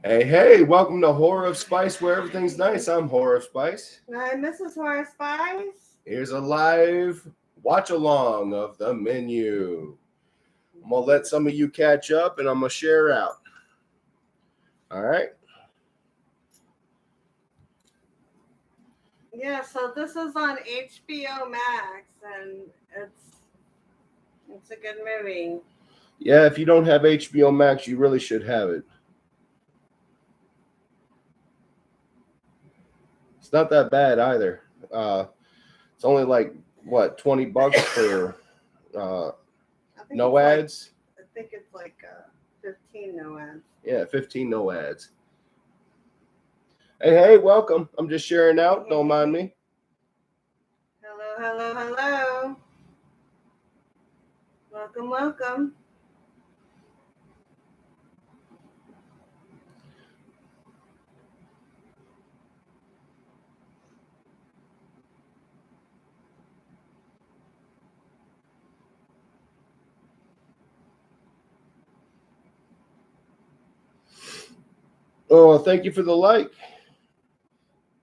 Hey, welcome to Horror of Spice, where everything's nice. I'm Horror of Spice. I'm Mrs. Horrorspice. Here's a live watch along of the menu. I'm going to let some of you catch up and I'm going to share out. All right. Yeah, so this is on HBO Max, and it's a good movie. Yeah, if you don't have HBO Max, you really should have it. It's not that bad either. It's only like, what, $20 for no ads? I think it's like 15 no ads. Yeah, 15 no ads. Hey, welcome. I'm just sharing out. Don't mind me. Hello. Welcome. Oh, thank you for the like.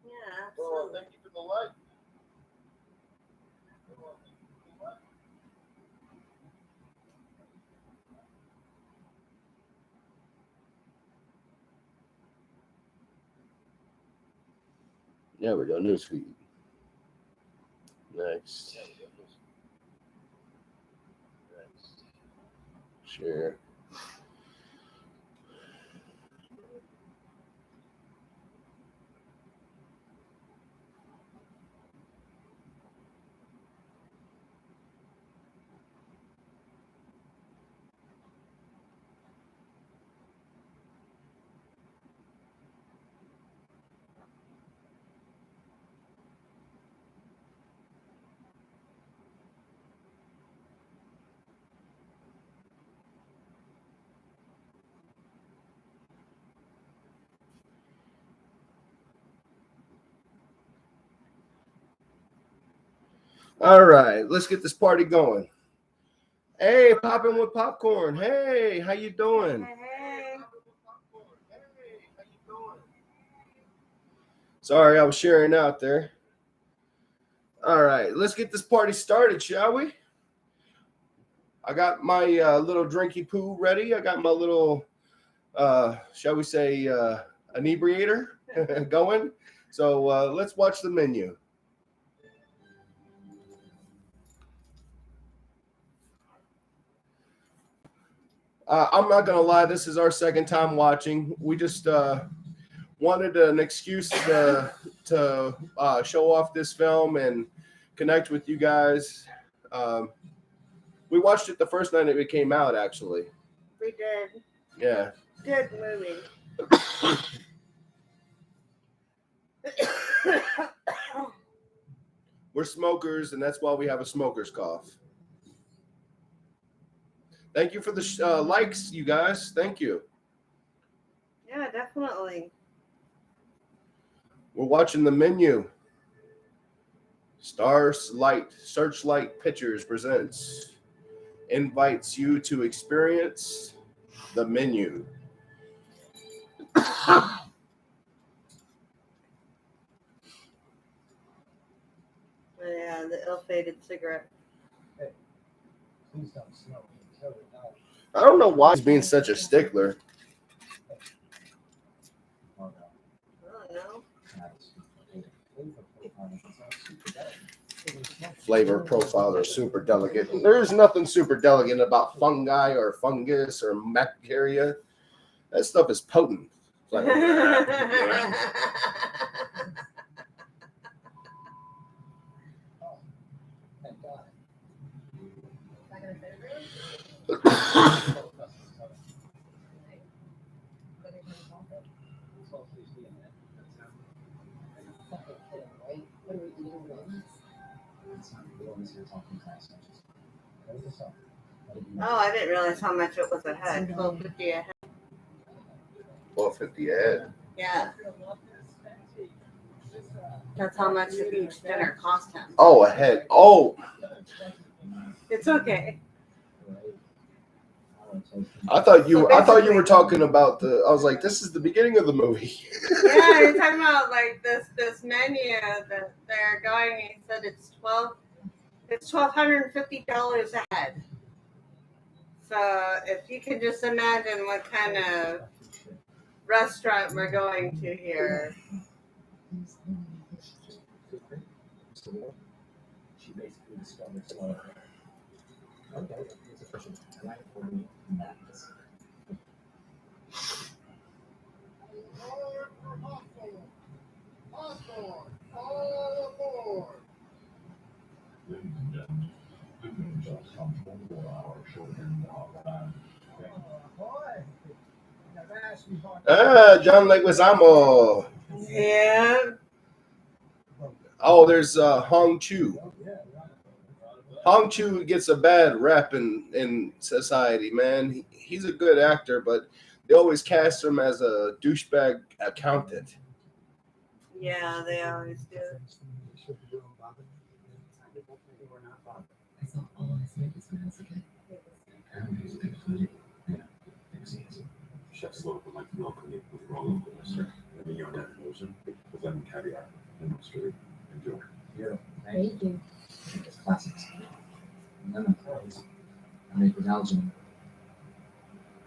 Yeah, absolutely. Oh, thank you for the like. There we go. Newsfeed. Next. Share. All right, let's get this party going. Hey, popping with popcorn. Hey, how you doing? Hey. Sorry, I was sharing out there. All right, let's get this party started, shall we? I got my little drinky poo ready. I got my little, shall we say, inebriator going. So let's watch the menu. I'm not going to lie. This is our second time watching. We just wanted an excuse to show off this film and connect with you guys. We watched it the first night it came out, actually. We did. Yeah. Good movie. We're smokers, and that's why we have a smoker's cough. Thank you for the likes, you guys. Thank you. Yeah, definitely. We're watching the menu. Searchlight Pictures presents, invites you to experience the menu. Yeah, the ill-fated cigarette. Hey, please don't smoke. I don't know why he's being such a stickler. Oh, No. Flavor profile or super delicate. There's nothing super delicate about fungi or fungus or bacteria. That stuff is potent. It's like, thank God. Oh, I didn't realize how much it was ahead. $12.50 ahead. $12.50 a head. Yeah. That's how much each dinner cost him. Oh, a head. Oh, It's okay. I thought you were talking about the. I was like, this is the beginning of the movie. Yeah, you're talking about like this menu that they're going. He said it's $1,250 a head. So if you can just imagine what kind of restaurant we're going to here. She basically discovers okay, it's a person. Right for me. John Leguizamo. Yeah. Oh, there's Hong Chu. Hong Chu gets a bad rep in society, man. He's a good actor, but they always cast him as a douchebag accountant. Yeah, they always do. Chef's local like milk with raw local mustard, and then your ocean with lemon caviar and mustard. Enjoy. Yeah. Thank you. It's classics. Lemon curries. I make with algae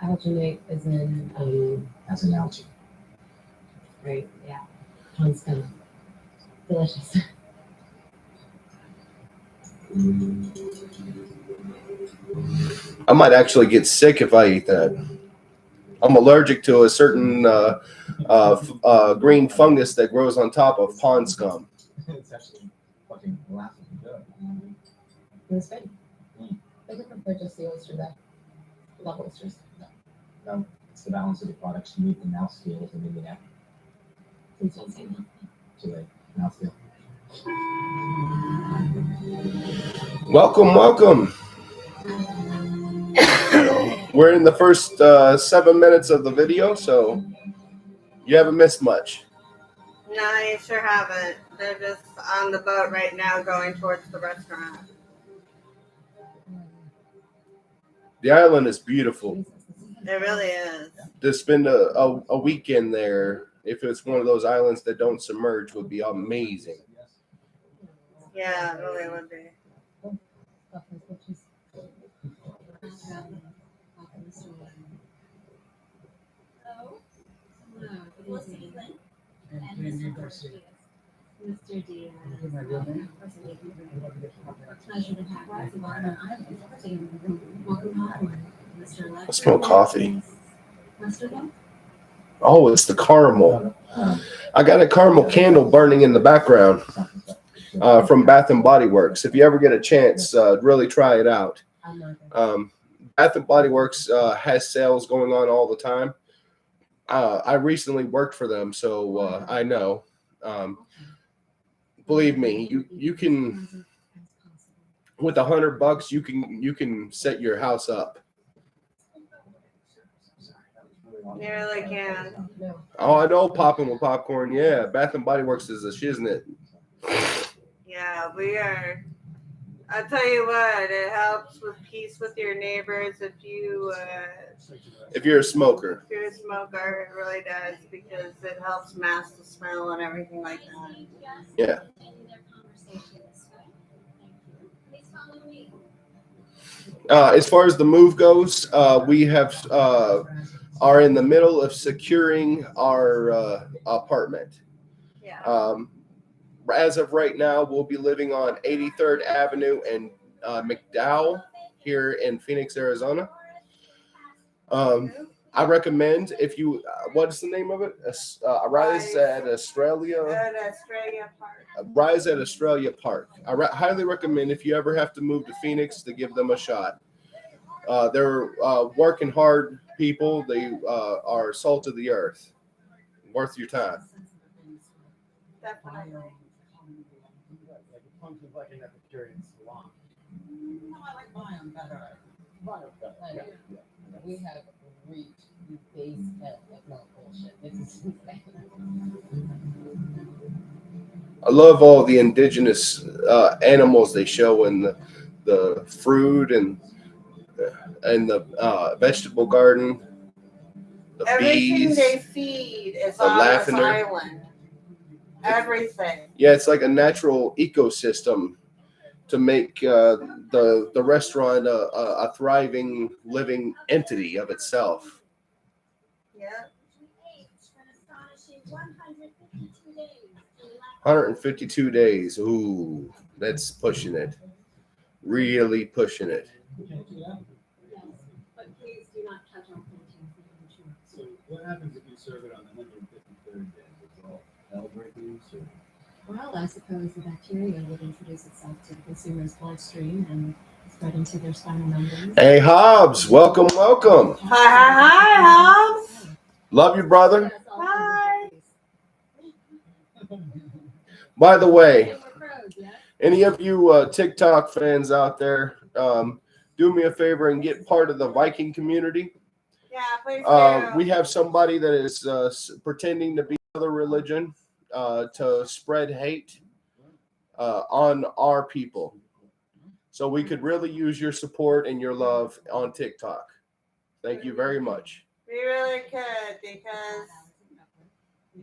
Alginate is in, as an algae. right, yeah. Sounds kind of delicious. I might actually get sick if I eat that. I'm allergic to a certain green fungus that grows on top of pond scum. It's actually fucking laughing good. It was good. I could prefer just the oyster though. Love oysters. No, it's the balance of the products. You need the mouthfeel to maybe that Please don't say that. to the mouthfeel. Welcome. We're in the first 7 minutes of the video, so you haven't missed much. No, you sure haven't. They're just on the boat right now going towards the restaurant. The island is beautiful. It really is. To spend a weekend there, if it's one of those islands that don't submerge, would be amazing. Yeah, it really would be. Mr. Diaz. My real name? Pleasure to have you on the island. Welcome home, Mr. Lex. I smell coffee. Mr. Lex? Oh, it's the caramel. I got a caramel candle burning in the background from Bath and Body Works. If you ever get a chance, really try it out. Bath and Body Works has sales going on all the time. I recently worked for them, so I know. Believe me, you can, with $100, you can set your house up. You really can. Oh, I know, popping with popcorn. Yeah, Bath and Body Works is a shiznit. Yeah, we are. I'll tell you what, it helps with peace with your neighbors if you're a smoker. If you're a smoker, it really does, because it helps mask the smell and everything like that. Yeah. As far as the move goes, we have are in the middle of securing our apartment. Yeah. As of right now, we'll be living on 83rd Avenue and McDowell here in Phoenix, Arizona. I recommend, if you, what's the name of it? Rise at Australia. Australia Park. Rise at Australia Park. I highly recommend, if you ever have to move to Phoenix, to give them a shot. They're working hard people. They are salt of the earth. Worth your time. Definitely. Like an Epicurean salon. No, I like Biome better. Biome better. Yeah. We have reached the base of no bullshit. This is insane. I love all the indigenous animals they show in the fruit, and and the vegetable garden, the Everything bees. they feed is the on lavender. this island. Everything. Yeah, it's like a natural ecosystem to make the restaurant a thriving, living entity of itself. Yeah. 152 days. Ooh, that's pushing it. Really pushing it. Yes, but please do not touch our proteins. So what happens if you serve it on the 153rd day? Is it all hell breaking loose? Well, I suppose the bacteria would introduce itself to the consumer's bloodstream and spread into their spinal membranes. Hey, Hobbs, welcome. Hi, Hobbs. Love you, brother. Hi. By the way, We're pros, yeah? any of you TikTok fans out there, do me a favor and get part of the Viking community. Yeah, please do. We have somebody that is pretending to be another religion to spread hate on our people. So we could really use your support and your love on TikTok. Thank you very much. We really could, because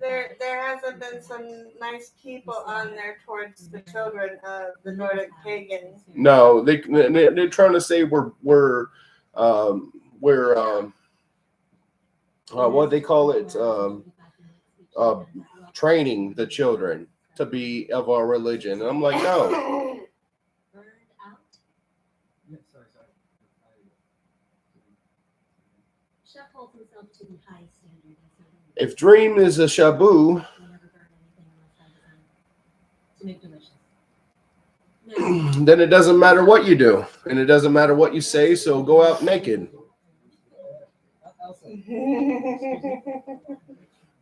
there hasn't been some nice people on there towards the children of the Nordic pagans. No, they're trying to say we're what they call it, training the children to be of our religion. And I'm like, no. Burned out. Yeah, sorry. Chef holds himself to the highest standard. If dream is a shabu, We never burn anything unless that is to make delicious. Now, then it doesn't matter what you do, and it doesn't matter what you say. So go out naked.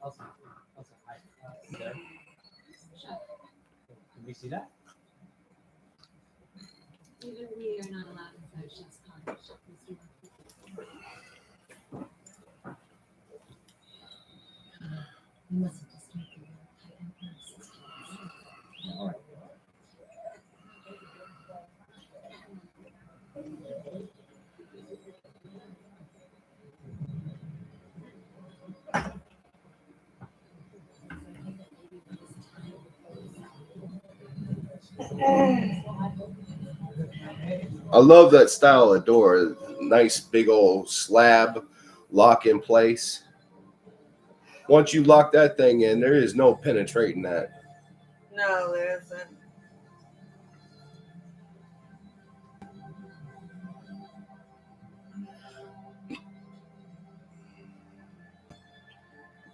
Elsa, hi. There. chef, Can we see that? even we are not allowed inside chef's cottage. Mr. You mustn't just make your tight and persistent. Yeah, all right. I love that style of door. Nice big old slab lock in place. Once you lock that thing in, there is no penetrating that. No, there isn't.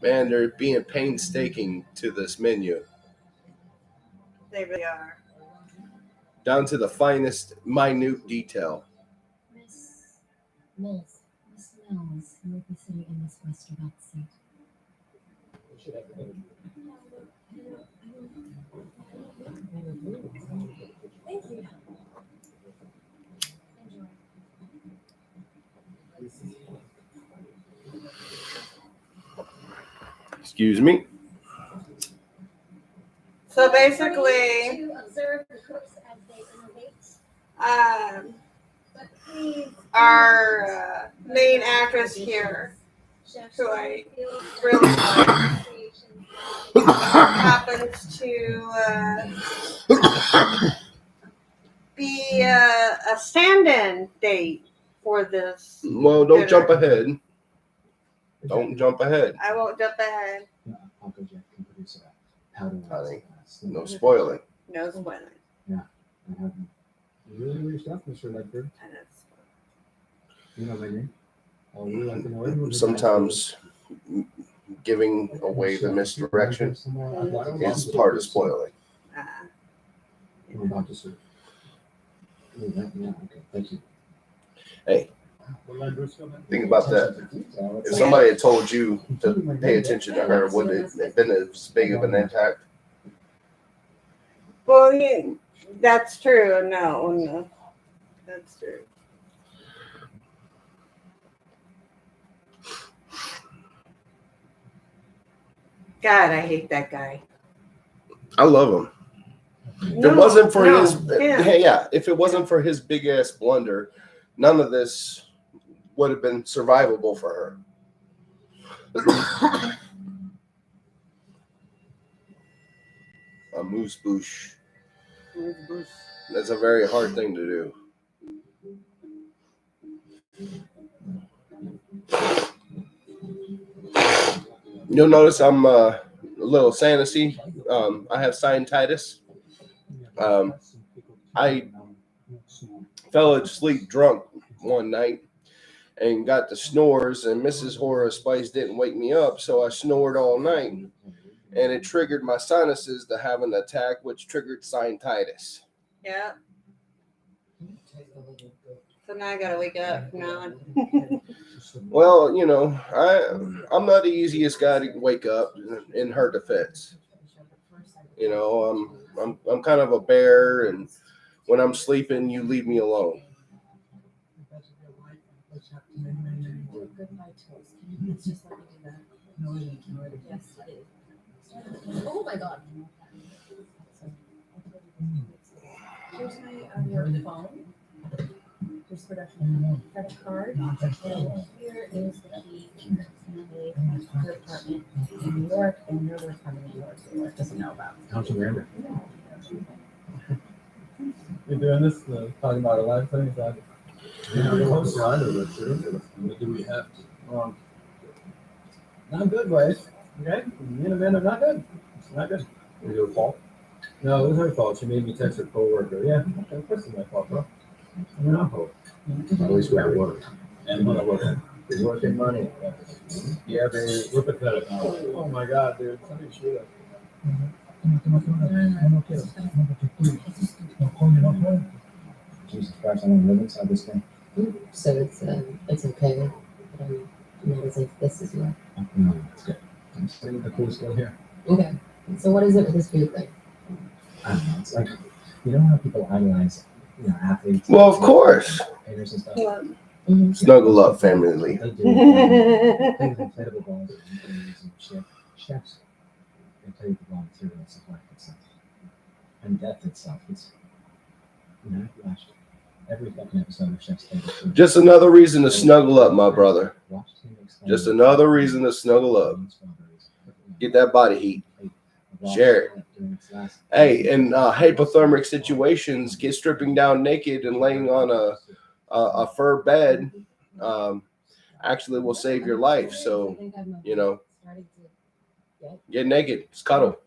Man, they're being painstaking to this menu, They really are. down to the finest minute detail. Miss Mills, you will be sitting in this restaurant seat. We should have the Thank you. Excuse me. So basically, To observe the cooks as they innovate, but please. our main actress here, who I really like, happens to be a stand-in date for this. Well, don't jump ahead. Don't jump ahead. I won't jump ahead. Uncle Jack can produce a powder. Honey, No spoiling. No spoiling. Really weird stuff, Mr. Ledford. And it's- You know my name. I really like the word. Sometimes giving away the misdirection is part of spoiling. We're about to serve. Yeah, okay, thank you. Hey, think about that. If somebody had told you to pay attention to her, would it have been as big of an impact? Well, yeah, that's true. No, that's true. God, I hate that guy. I love him. If it wasn't for his, if it wasn't for his big ass blunder, none of this would have been survivable for her. A moose boosh. That's a very hard thing to do. You'll notice I'm a little sinusy. I have sinusitis. I fell asleep drunk one night and got the snores, and Mrs. Horrorofspice didn't wake me up, so I snored all night, and it triggered my sinuses to have an attack, which triggered sinusitis. Yeah. So now I gotta wake up from now on. Well, you know, I'm not the easiest guy to wake up in her defense. You know, I'm kind of a bear, and when I'm sleeping, you leave me alone. Oh my God. Here's my phone. Here's production credit card. And here is the key to her apartment in New York, and your apartment in New York. New York doesn't know about. How's your Miranda? You're doing this, talking about our life things. What do we have to? Not good, Bryce. Okay? Me and Amanda, not good. It's not good. Was it your fault? No, it was her fault. She made me text her coworker. Yeah, okay, of course it's my fault, bro. I'm not fault. At least we have work. And what I work at. He's working money. Yeah, baby. We're pathetic. Oh my God, dude. Somebody shoot us. Jesus Christ, I don't live inside this thing. So it's okay. Not as if this is your. No, it's good. I'm staying with the cool still here. Okay. So what is it with this food thing? I don't know. It's like, you know how people idolize, athletes? Well, of course. Painters and stuff. Mm-hmm. Snuggle up, family. They do. Things inflatable balls and things and shit. Chefs, they play with the raw material and stuff like that. And death itself, it's, I've watched every fucking episode of Chef's Table. Just another reason to snuggle up, my brother. Just another reason to snuggle up. Get that body heat. Share it. Hey, in hypothermic situations, get stripping down naked and laying on a fur bed actually will save your life. So, get naked. Just cuddle.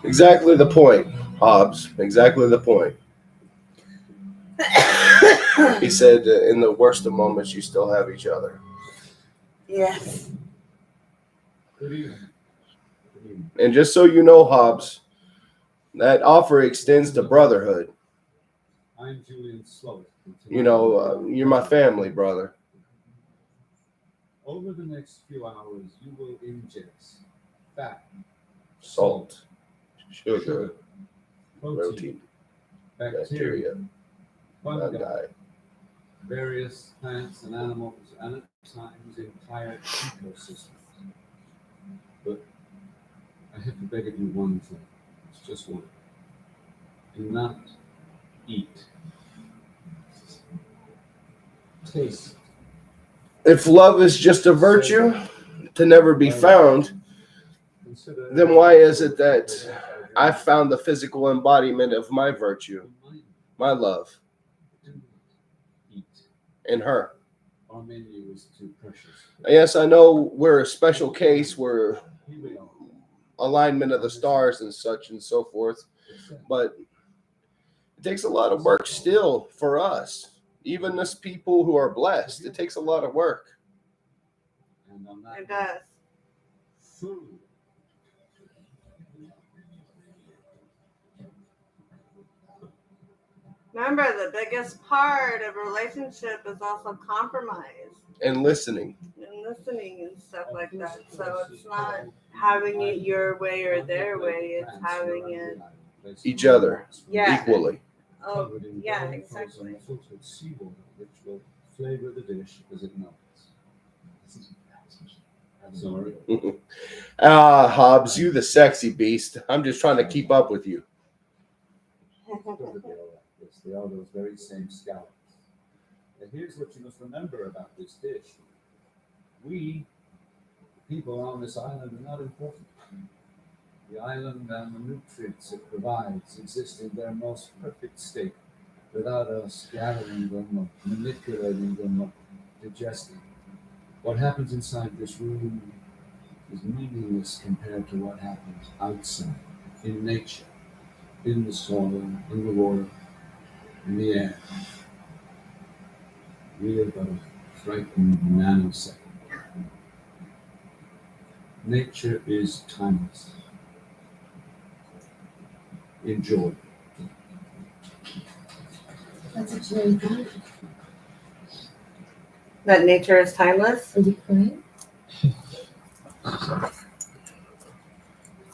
Exactly the point, Hobbs. Exactly the point. He said, in the worst of moments, you still have each other. Yes. Good evening. And just so you know, Hobbs, that offer extends to brotherhood. I'm Julian Slowick. You're my family, brother. Over the next few hours, you will ingest fat, Salt, sugar, protein, protein, bacteria, bacteria, fungi, fungi, various plants and animals, and at times entire ecosystems. But I have to beg of you one thing. It's just one. Do not eat. Taste. If love is just a virtue to never be found, then why is it that I found the physical embodiment of my virtue, my love, Eat. in her? Our menu is too precious. Yes, I know we're a special case. We're Here we are. alignment of the stars and such and so forth, but it takes a lot of work still for us. Even us people who are blessed, it takes a lot of work. And on that It does. food. Remember, the biggest part of a relationship is also compromise And listening. and listening and stuff like that. So it's not having it your way or their way, it's having it Each other. Yeah. Equally. Oh, yeah, exactly. Filtered seawater, which will flavor the dish as it melts. I'm sorry. Hobbs, you the sexy beast. I'm just trying to keep up with you. They are those very same scallops. And here's what you must remember about this dish. We, people on this island, are not important. The island and the nutrients it provides exist in their most perfect state without us gathering them or manipulating them or digesting. What happens inside this room is meaningless compared to what happens outside, in nature, in the soil, in the water, in the air. We are but a frightened nanosecond. Nature is timeless. Enjoy. That's what you thought. That nature is timeless. Are you crying? I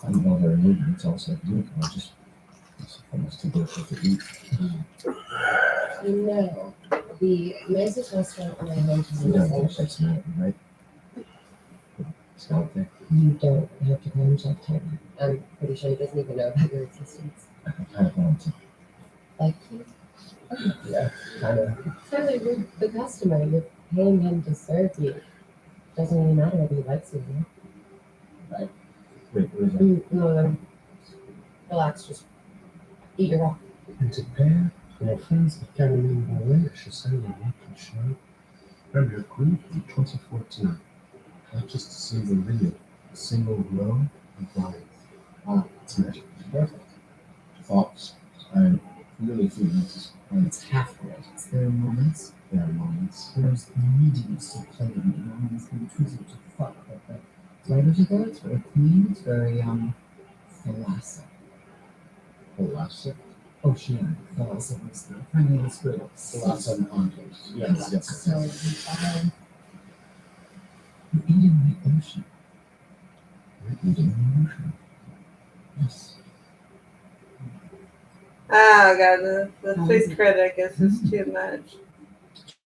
don't know their name, it's also good. It's almost too good to eat. You know, the nicest restaurant in my home You don't know if that's not right. It's not there. you don't have to go and check time. I'm pretty sure he doesn't even know about your existence. I don't want to. Like you? Yeah, kind of. Tyler, you're the customer. You're paying him to serve you. Doesn't really matter if he likes you. Wait, what is that? No, relax. Just eat your rock. And to pair our friends at Caroline Bourret, she sang a local show, Premier Queen in 2014. Not just a single video, a single row of lines. Wow, it's magic. Perfect. Thoughts? I really feel this is it's half right. There are moments, There's the neediness of playing, and it's been choosing to fuck, but the flavors of it, it's very clean, it's very, thoracic. Thoracic. Oceanic, thoracic is the friendly spirit. Thoracic enclaves. Yes. So, you're eating the ocean. You're eating the ocean. Yes. Oh god, the food critic is just too much.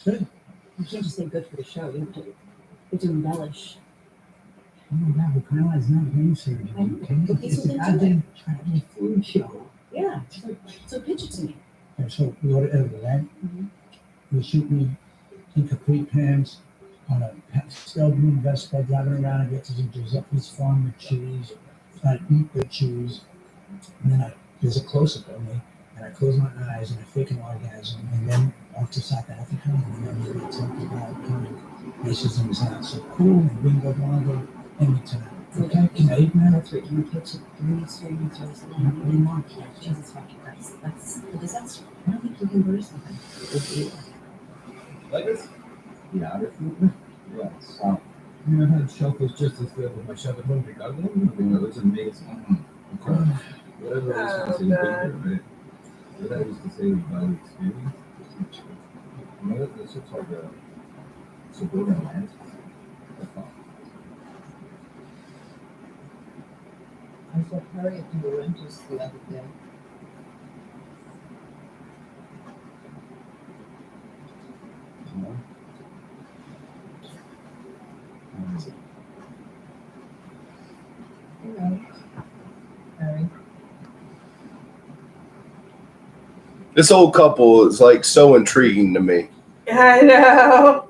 Good. You can't just say good for the show. You have to embellish. Oh my god, the Grandma is not game surgery, I know. okay? But these It's a are the goddamn food show. Yeah. So pitch it to me. And so we go to Italy, right? Mhm. We shoot me in capri pants on a pastel blue Vespa, driving around and get to the Giuseppe's farm with cheese. I eat the cheese, and then there's a close-up of me, and I close my eyes and I fake an orgasm, and then off to South Africa, and then we talk about coming racism is not so cool, and bingo bongo, anytime. Okay, can I eat now? That's right. Can you pitch it 3 strings or something? What do you want? Jesus fucking Christ. That's a disaster. I don't think you can do something. Like this? Yeah, yes. You know how shelf was just as good with my shelf at home because it was amazing. Whatever I used to say, right? What I used to say about the experience. You know, this looks like a suburban land. I saw Harriet do the rentals the other day. Harry. This old couple is like so intriguing to me. I know.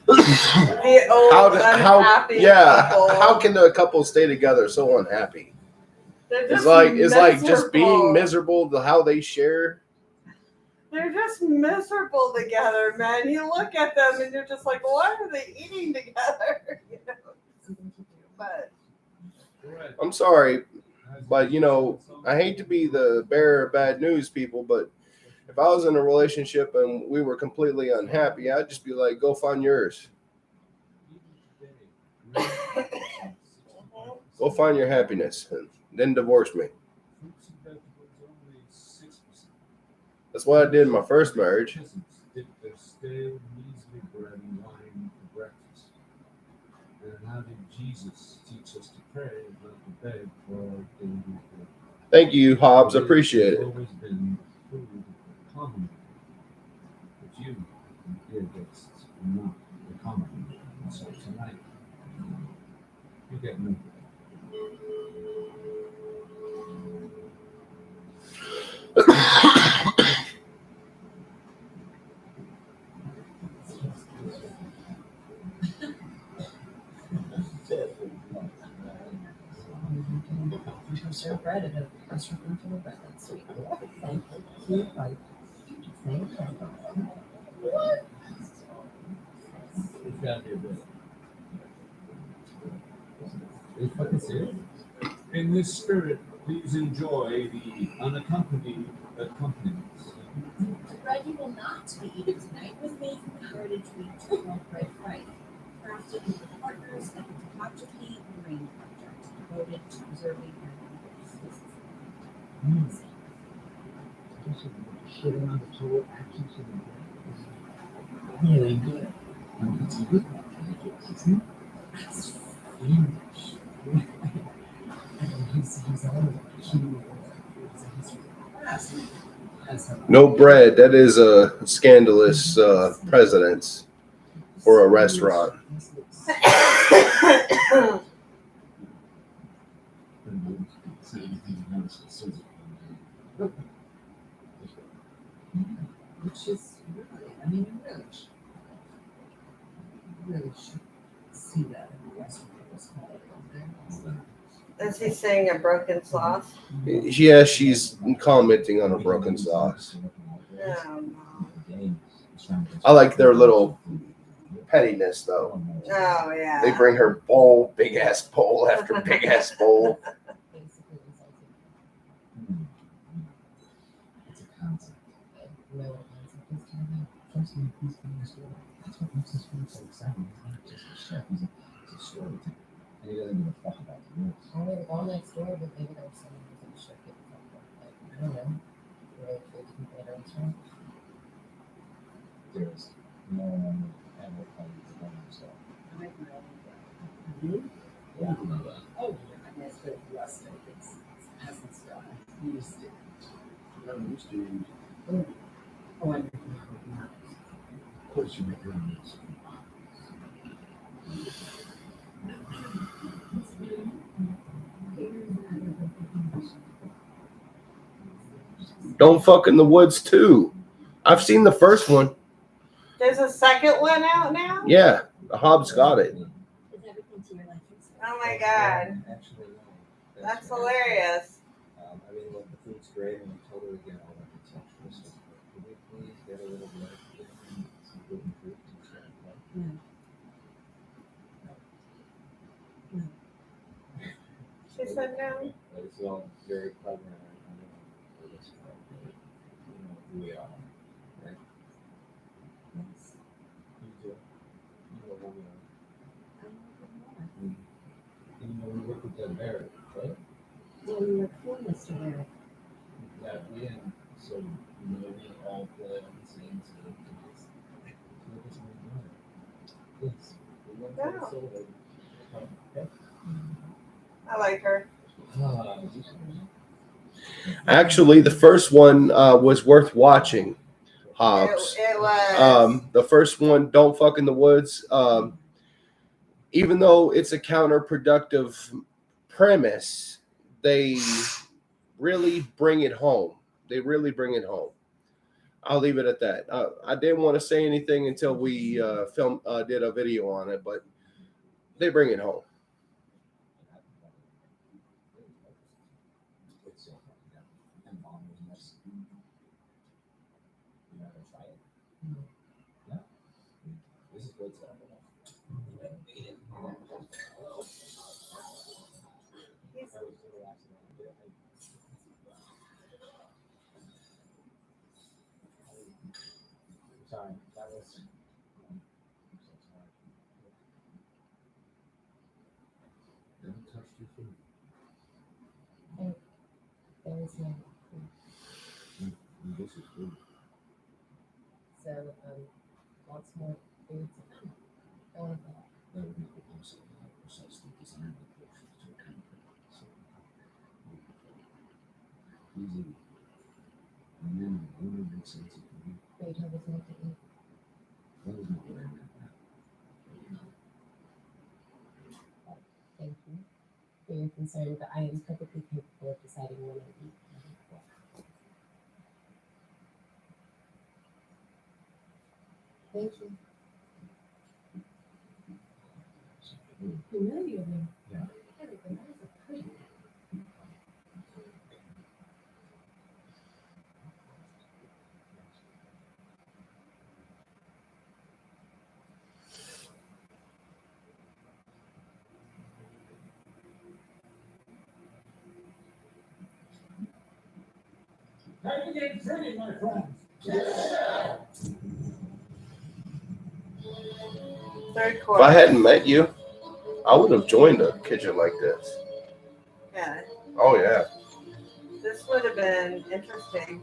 The old unhappy couple. How can a couple stay together so unhappy? They're It's just like just being miserable. miserable to how they share. They're just miserable together, man. You look at them and you're just like, why are they eating together? You know? But I'm sorry, but I hate to be the bearer of bad news, people, but if I was in a relationship and we were completely unhappy, I'd just be like, go find yours. Go find your happiness and then divorce me. That's what I did in my first marriage. Peasants dip their stale measly bread and wine for breakfast. And how did Jesus teach us to pray, not to beg for our daily bread? Thank you, Hobbs. I His appreciate has it. always been the food of the common. But you, dear guests, are not the common. And so tonight, you get no bread. Serve bread at a restaurant for the bread. That's sweet. Thank you. Thank you. It's gotta be a bit. Are you fucking serious? In this spirit, please enjoy the unaccompanied accompaniments. The bread you will not be eating tonight was made from the heritage wheat called bread fried, crafted with the partners at the Takachaki Grain Project, devoted to preserving Shit on the total actions of the day. Really good. It's good. It's huge. He's all No bread. That is a scandalous precedence for a restaurant. Which is really, I mean, you really should see that in the restaurant. Is he saying a broken sauce? Yeah, she's commenting on a broken sauce. No. I like their little pettiness, though. Oh, yeah. They bring her bowl, big ass bowl after big ass bowl. It's a concept. No concept. That's what makes this food so exciting. He's not just a chef, he's a storyteller. And he doesn't give a fuck about the rules. I would go next door, but maybe there's someone who's in the shop. Like, I don't know. Really food to people at a restaurant. There's no one ever comes to them himself. Yeah. Oh, yeah, I guess the rustic, it's peasant style. You used to. Oh, I know. Of course you make your own rules. Don't Fuck in the Woods 2. I've seen the first one. There's a second one out now? Yeah, Hobbs got it. Is everything to your liking? Oh my god. Actually, no. That's hilarious. I mean, look, the food's great and we totally get all that conceptual stuff. But could we please get a little bit of some gluten fruit and stuff like that? She said no. But it's all very clever and I know this, you know who we are, right? Yes. You do. You know who we are. I And you know we work with Ted Barrett, right? Well, you were cool, Mr. Barrett. Yeah, we and so you know we all play on the same team. Please. We want to No. celebrate. Okay. I like her. Actually, the first one was worth watching, Hobbs. It was. The first one, Don't Fuck in the Woods, even though it's a counterproductive premise, they really bring it home. They really bring it home. I'll leave it at that. I didn't want to say anything until we did a video on it, but they bring it home. This is good stuff. Sorry, that was. I'm so sorry. Never touched your food. There is no. And this is good. So, lots more food to come. I want to That would make it also precisely designed the portion to account for that. So, easy. And then it only makes sense if you Beethoven's not to eat. that was not what I meant. Thank you for your concern, but I am perfectly capable of deciding when I eat. Thank you. Humility of you. Yeah. Everything. That is a pretty. Time to get pretty, my friends. Third If quarter. I hadn't met you, I would have joined a kitchen like this. Yeah, Oh yeah. this would have been interesting.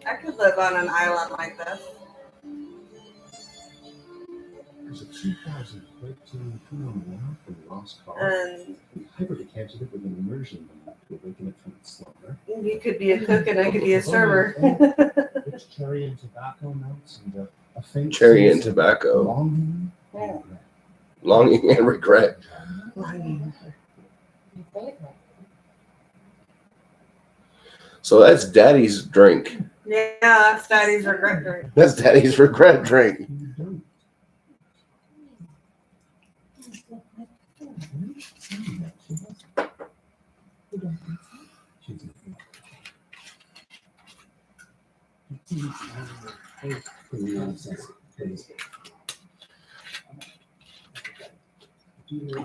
I could live on an island like this. There's a 2013 Pinot Noir from Lost Car. And We hyper-decanted it with an immersion lamp to awaken it from its slumber. you could be a cook and I could be a server. Rich cherry and tobacco notes and a faint Cherry and sense of tobacco. longing. Yeah. Longing and regret. You said it right. So that's Daddy's drink. Yeah, that's Daddy's regret drink. That's Daddy's regret drink. You don't.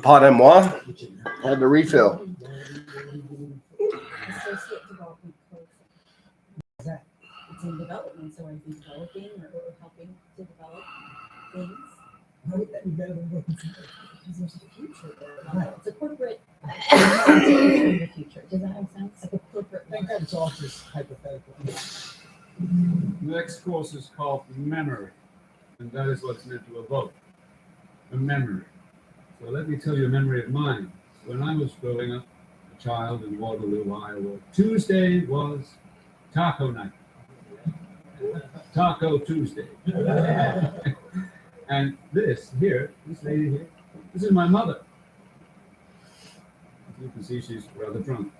Pardon-moi. Had to refill. Associate development program. It's in development, so are you developing or helping to develop things? Because there's a future there. Right. It's a corporate in the future. Does that make sense? Like a corporate. I think that's all just hypothetical. The next course is called memory, and that is what's meant to evoke a memory. So let me tell you a memory of mine. When I was growing up, a child in Waterloo, Iowa, Tuesday was taco night. Taco Tuesday. And this here, this lady here, this is my mother. As you can see, she's rather drunk.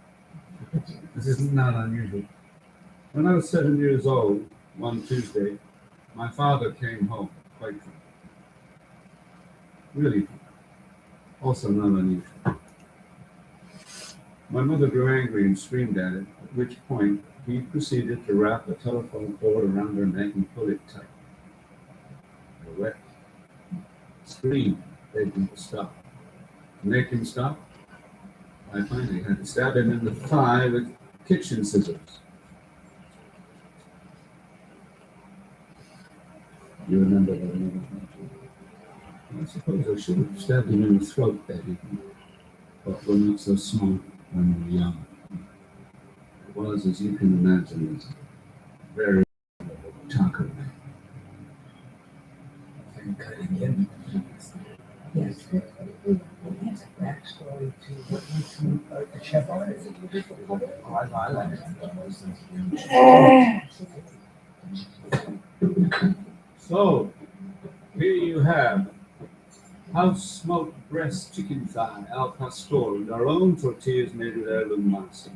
This is not unusual. When I was 7 years old, one Tuesday, my father came home quite drunk. Really drunk. Also not unusual. My mother grew angry and screamed at him, at which point he proceeded to wrap a telephone cord around her neck and pull it tight. I wept, screamed, begged him to stop. To make him stop, I finally had to stab him in the thigh with kitchen scissors. You remember that another thing? I suppose I should have stabbed him in the throat that evening, but we're not so smart when we're young. It was, as you can imagine, a very taco night. Cutting in. Yes. It's a backstory to what you a chef artist. I like it. So, here you have house smoked breast chicken thigh al pastor and our own tortillas made with heirloom masa,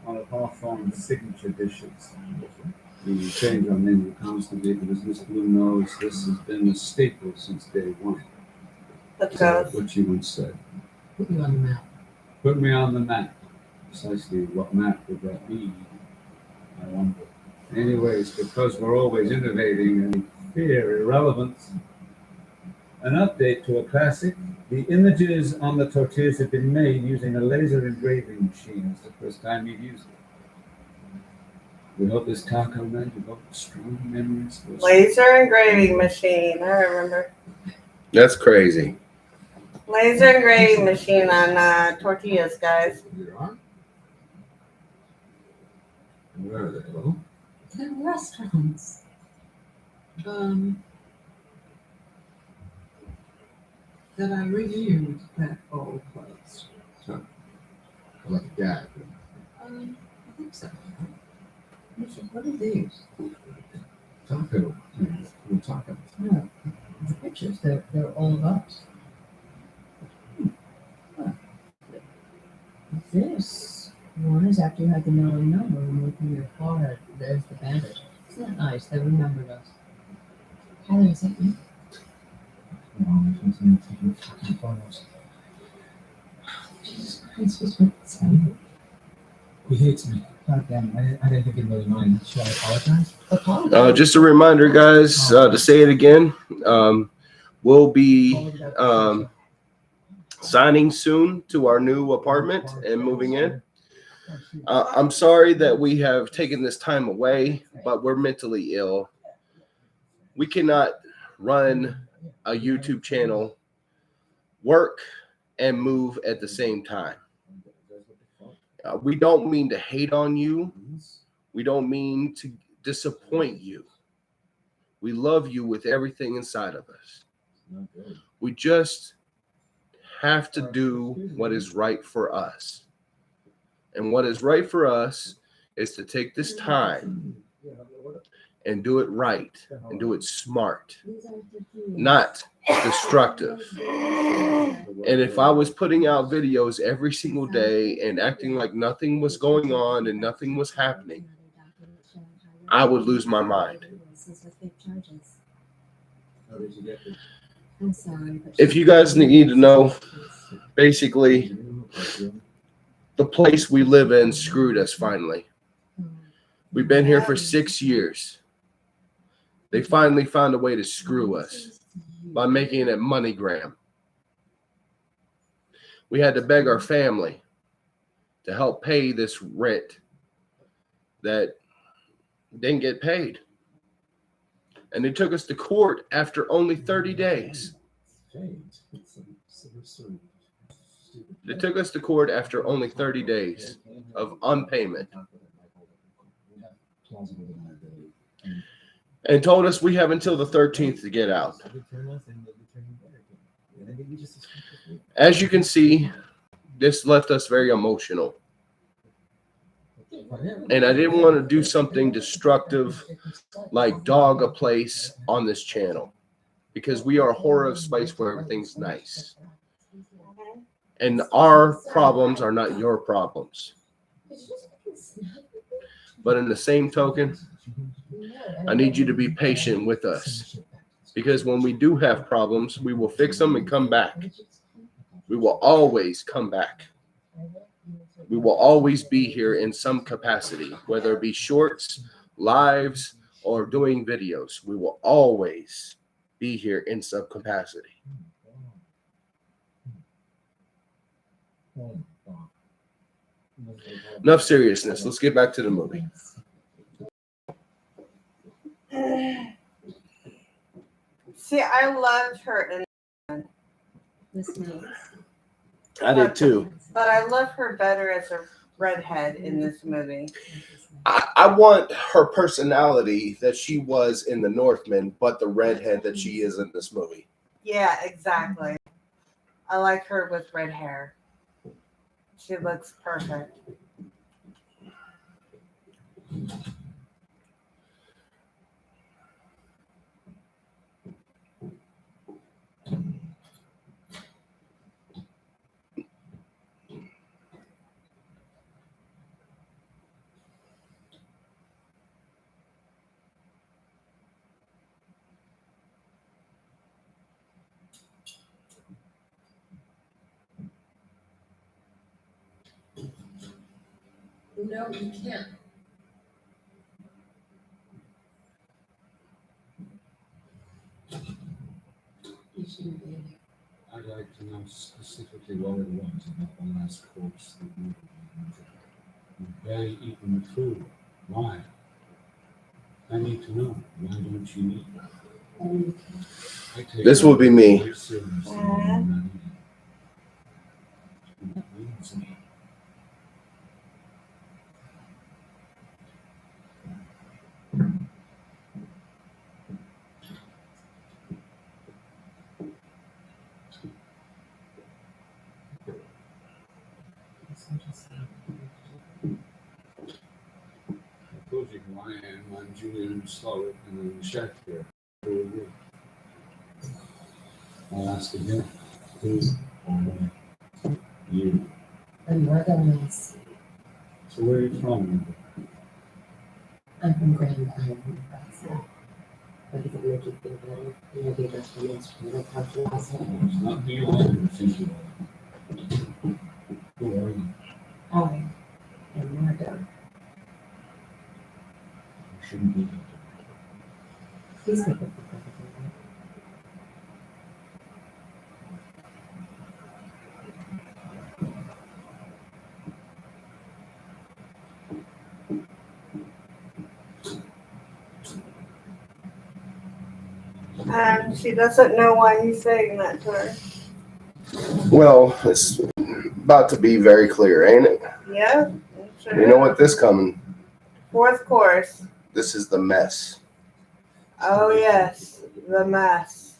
one of Hawthorne's signature dishes. We change our menu constantly because Miss Blue knows this has been a staple since day one. Let's So, go. what she once said. Put you on the map. Put me on the map. Precisely what map would that be? I wonder. Anyways, because we're always innovating and fear irrelevance. An update to a classic. The images on the tortillas have been made using a laser engraving machine. It's the first time you've used it. We hope this taco night evokes strong memories. Laser engraving machine. I remember. That's crazy. Laser engraving machine on tortillas, guys. You are? And Where are they? Hello? They're restaurants. That I reviewed that old place. Like a gag. I think so. What are these? Taco. Cool taco. No, the pictures, they're all of us. This one is after you had the knowing number removed from your forehead. There's the bandage. Isn't that nice? They remembered us. Haley, is that you? Jesus Christ, what's with this guy? He hates me. God damn it. I didn't think he'd really mind. Should I apologize? Just a reminder, guys, to say it again. We'll be signing soon to our new apartment and moving in. I'm sorry that we have taken this time away, but we're mentally ill. We cannot run a YouTube channel, work, and move at the same time. We don't mean to hate on you. We don't mean to disappoint you. We love you with everything inside of us. We just have to do what is right for us. And what is right for us is to take this time and do it right and do it smart, not destructive. And if I was putting out videos every single day and acting like nothing was going on and nothing was happening, I would lose my mind. If you guys need to know, basically, the place we live in screwed us finally. We've been here for 6 years. They finally found a way to screw us by making it MoneyGram. We had to beg our family to help pay this rent that didn't get paid. And they took us to court after only 30 days. They took us to court after only 30 days of unpayment. And told us we have until the 13th to get out. As you can see, this left us very emotional. And I didn't want to do something destructive like dog a place on this channel, because we are Horror of Spice where everything's nice. And our problems are not your problems. But in the same token, I need you to be patient with us, because when we do have problems, we will fix them and come back. We will always come back. We will always be here in some capacity, whether it be shorts, lives, or doing videos. We will always be here in some capacity. Enough seriousness. Let's get back to the movie. See, I loved her in, This means. I did too. but I love her better as a redhead in this movie. I want her personality that she was in The Northman, but the redhead that she is in this movie. Yeah, exactly. I like her with red hair. She looks perfect. No, you can't. You shouldn't be. I'd like to know specifically what it was about the last corpse that you barely eaten the food. Why? I need to know. Why don't you eat? This will be me. Very seriously when you're not eating. That means me. I'm Julian Slowik, and I'm the chef here. Who are you? I'll ask again. Who are you? I'm Margolis. So where are you from? I'm from Grand Island, Nebraska. But if it make you feel better, maybe that's the next one I talked to last night. It's not who you are, it's who you are. Who are you? I am Margo. You shouldn't be. Please make it perfectly right. And she doesn't know why he's saying that to her. Well, it's about to be very clear, ain't it? Yeah. Sure. You know what this coming? Fourth course. This is the mess. Oh yes, the mess.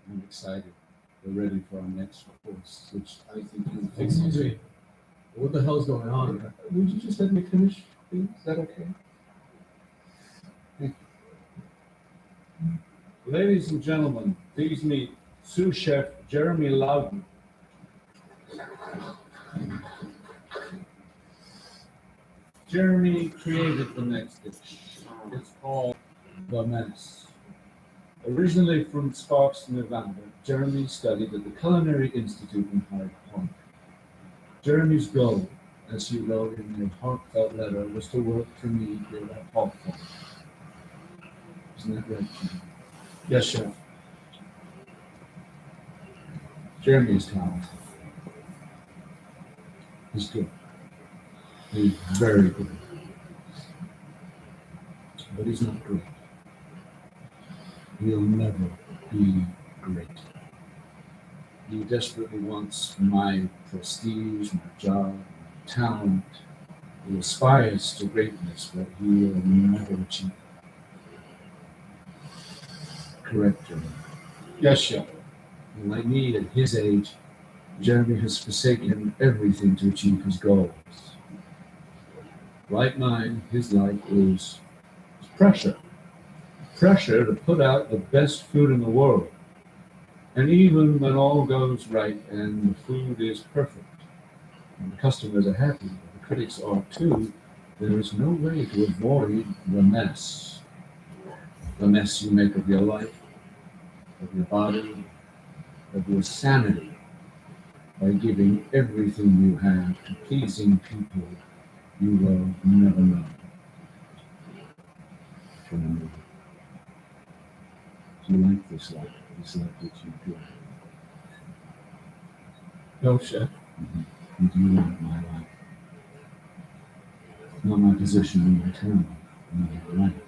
I'm excited. We're ready for our next course, which I think you excuse me. What the hell's going on? Would you just let me finish, please? Is that okay? Thank you. Ladies and gentlemen, please meet sous chef Jeremy Loudon. Jeremy created the next dish. It's called the mess. Originally from Sparks, Nevada, Jeremy studied at the Culinary Institute in Hyde Park. Jeremy's goal, as he wrote in a heartfelt letter, was to work for me here at Hawthorne. Isn't that right, Jeremy? Yes, chef. Jeremy is talented. He's good. He's very good. But he's not great. He'll never be great. He desperately wants my prestige, my job, my talent. He aspires to greatness, but he will never achieve it. Correct, Jeremy. Yes, chef. And like me at his age, Jeremy has forsaken everything to achieve his goals. Like mine, his life is pressure. Pressure to put out the best food in the world. And even when all goes right and the food is perfect, and the customers are happy, and the critics are too, there is no way to avoid the mess. The mess you make of your life, of your body, of your sanity, by giving everything you have to pleasing people you will never know. Remember, do you like this life? This life that you do? No, chef. You do like my life. Not my position in my town, not my life.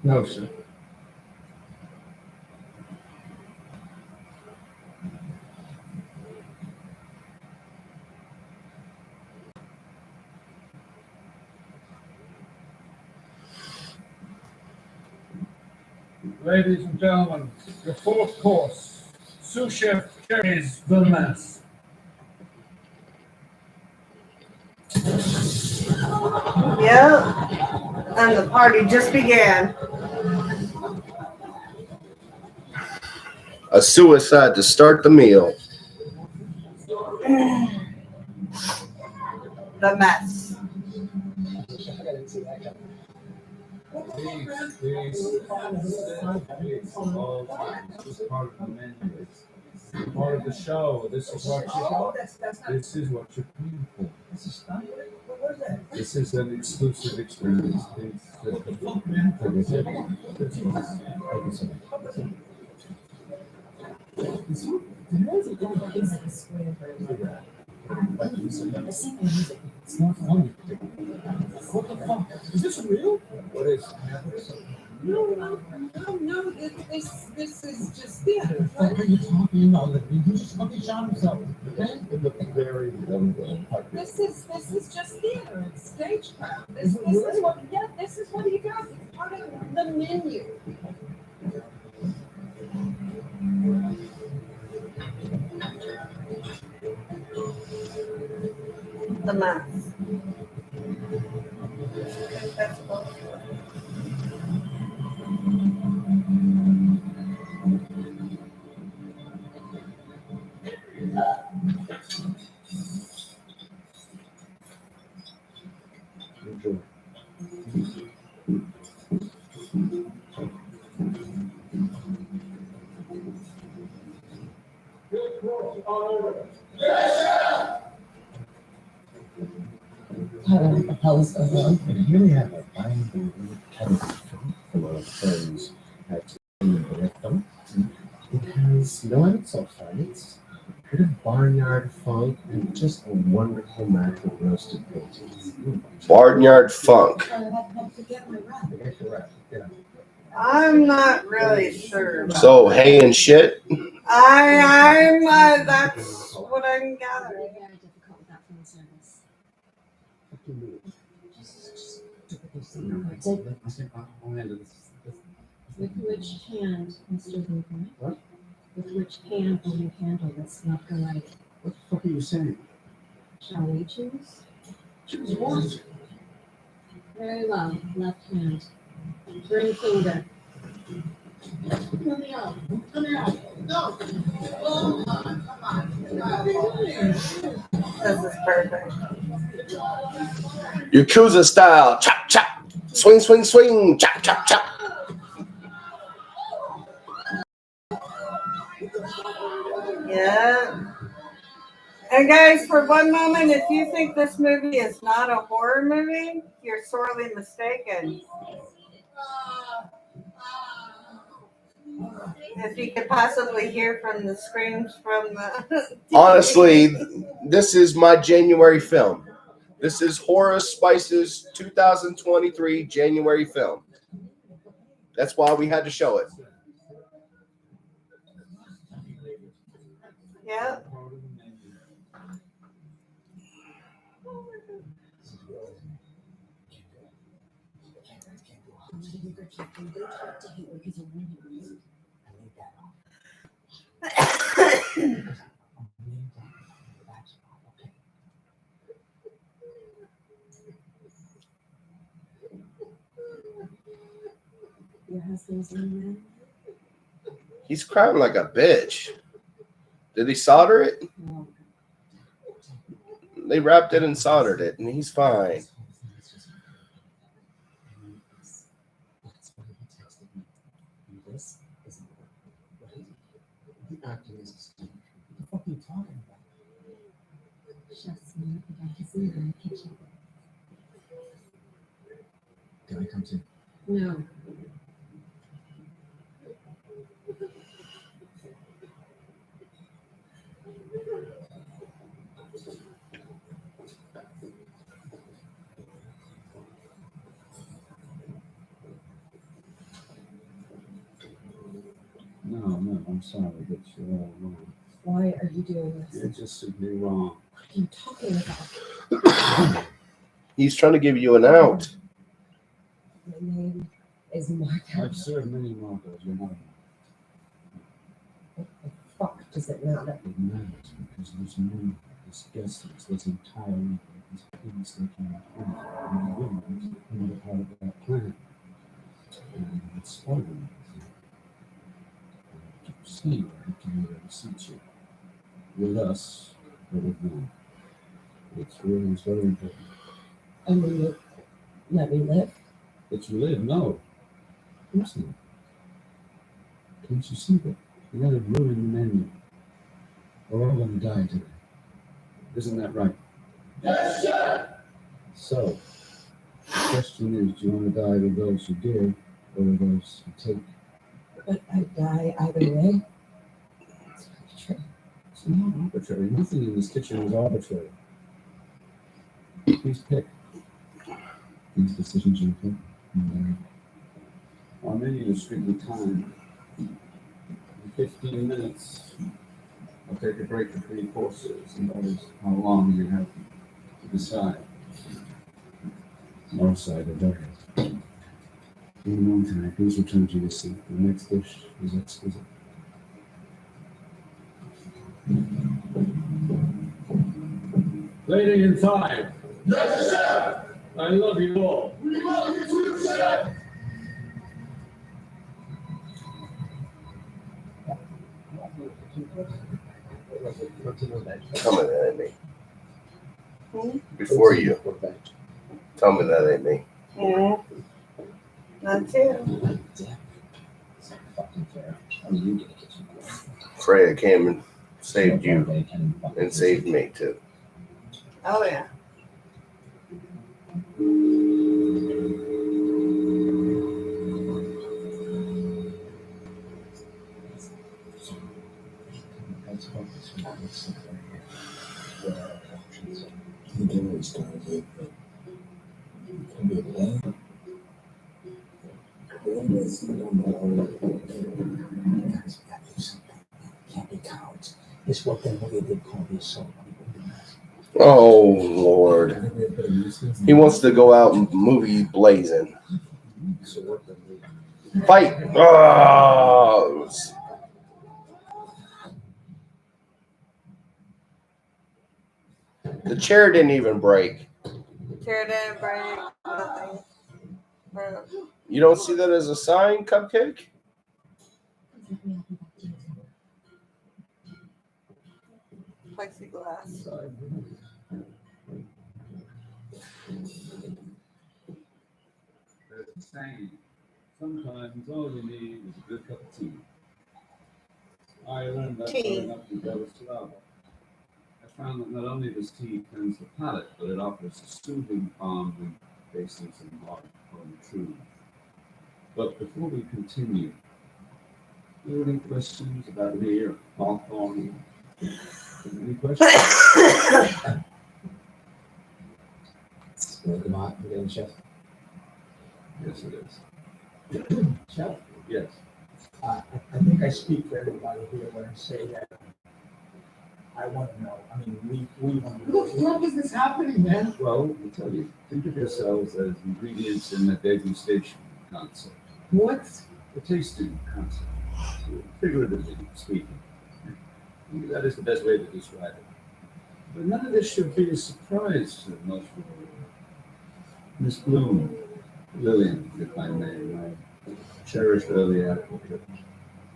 No, sir. Ladies and gentlemen, your fourth course, sous chef Jerry's the mess. Yep. And the party just began. A suicide to start the meal. The mess. Please, all this is part of the menu. It's part of the show. This is what you're paying for. This is an exclusive experience. It's not funny. What the fuck? Is this real? What is? No. This is just theater. What are you talking about? He just fucking shot himself. Okay? It looked very This is just theater. It's stagecraft. This is what he does. It's part of the menu. The mask. I think that's cool. Enjoy. The hell is going on? And here we have a fine cabin full of friends at Directo. It has no outside fights, a bit of barnyard funk, and just a wonderful match of roasted paintings. Barnyard funk. Yeah, correct. Yeah. I'm not really sure. about So that. hay and shit. I'm that's what I'm gathering. Very difficult with that phone service. I'll handle this. With which hand, Mr. Hoover? What? With which hand will you handle this? Left or right? What the fuck are you saying? Shall we choose? Choose one. Very well. Left hand. Ring finger. Come here out. Come here out. No. Oh, come on. This is perfect. Yakuza style. Chop, chop. Swing, swing, swing. Chop, chop, chop. Yeah. And guys, for one moment, if you think this movie is not a horror movie, you're sorely mistaken. If you could possibly hear from the screams from the Honestly, this is my January film. This is Horror Spice's 2023 January film. That's why we had to show it. Yeah. Your husband's in there? He's crying like a bitch. Did he solder it? No. They wrapped it and soldered it, and he's fine. This isn't what the acting is. What the fuck are you talking about? Chef's man about his ear in the kitchen. Can I come too? No. No, I'm sorry, but you're all wrong. Why are you doing this? You're just simply wrong. What are you talking about? He's trying to give you an out. My name is Martha. I've served many Marcos. You're not. What the fuck does it matter? It matters because there's no this guest list. There's entirely these pigs that came out home. And the women who were part of that plan. And it's spoiling. See where he can really suit you. With us or with them. It's very important. And will you let me live? That you live? No. Of course not. Can't you see that? You're going to ruin the menu. We're all going to die today. Isn't that right? Yes, sir. So, the question is, do you want to die with those who give or with those who take? But I die either way. It's arbitrary. It's not arbitrary. Nothing in this kitchen is arbitrary. Please pick. These decisions are important. Our menu is strictly timed. In 15 minutes, I'll take a break between courses and notice how long you have to decide. North side of the in the meantime, please return to your seat. The next dish is exquisite. Lady in 5. Yes, chef. I love you all. We love you too, chef. Tell me that ain't me. Before you. Tell me that ain't me. Yeah. Not you. Freya came and saved you and saved me too. Oh yeah. Can't be cowards. It's what they really did call the assault. Oh Lord. He wants to go out and movie blazing. Fight! Oh. The chair didn't even break. Chair didn't break. Nothing. You don't see that as a sign, Cupcake? Plexiglass. There's a saying, sometimes all you need is a good cup of tea. I learned that growing up in Venezuela. I found that not only does tea cleanse the palate, but it offers a soothing calm when facing some hard truth. But before we continue, are there any questions about me or Hawthorne? Any questions? Come on, again, Chef. Yes, it is. Chef, Yes. I think I speak for everybody here when I say that I want to know. I mean, we want to know. What is this happening, man? Well, I'll tell you, think of yourselves as ingredients in a degustation concept. What? A tasting concept, figuratively speaking. Maybe that is the best way to describe it. But none of this should be a surprise to most people. Miss Bloom, Lillian, if I may, my cherished early advocate,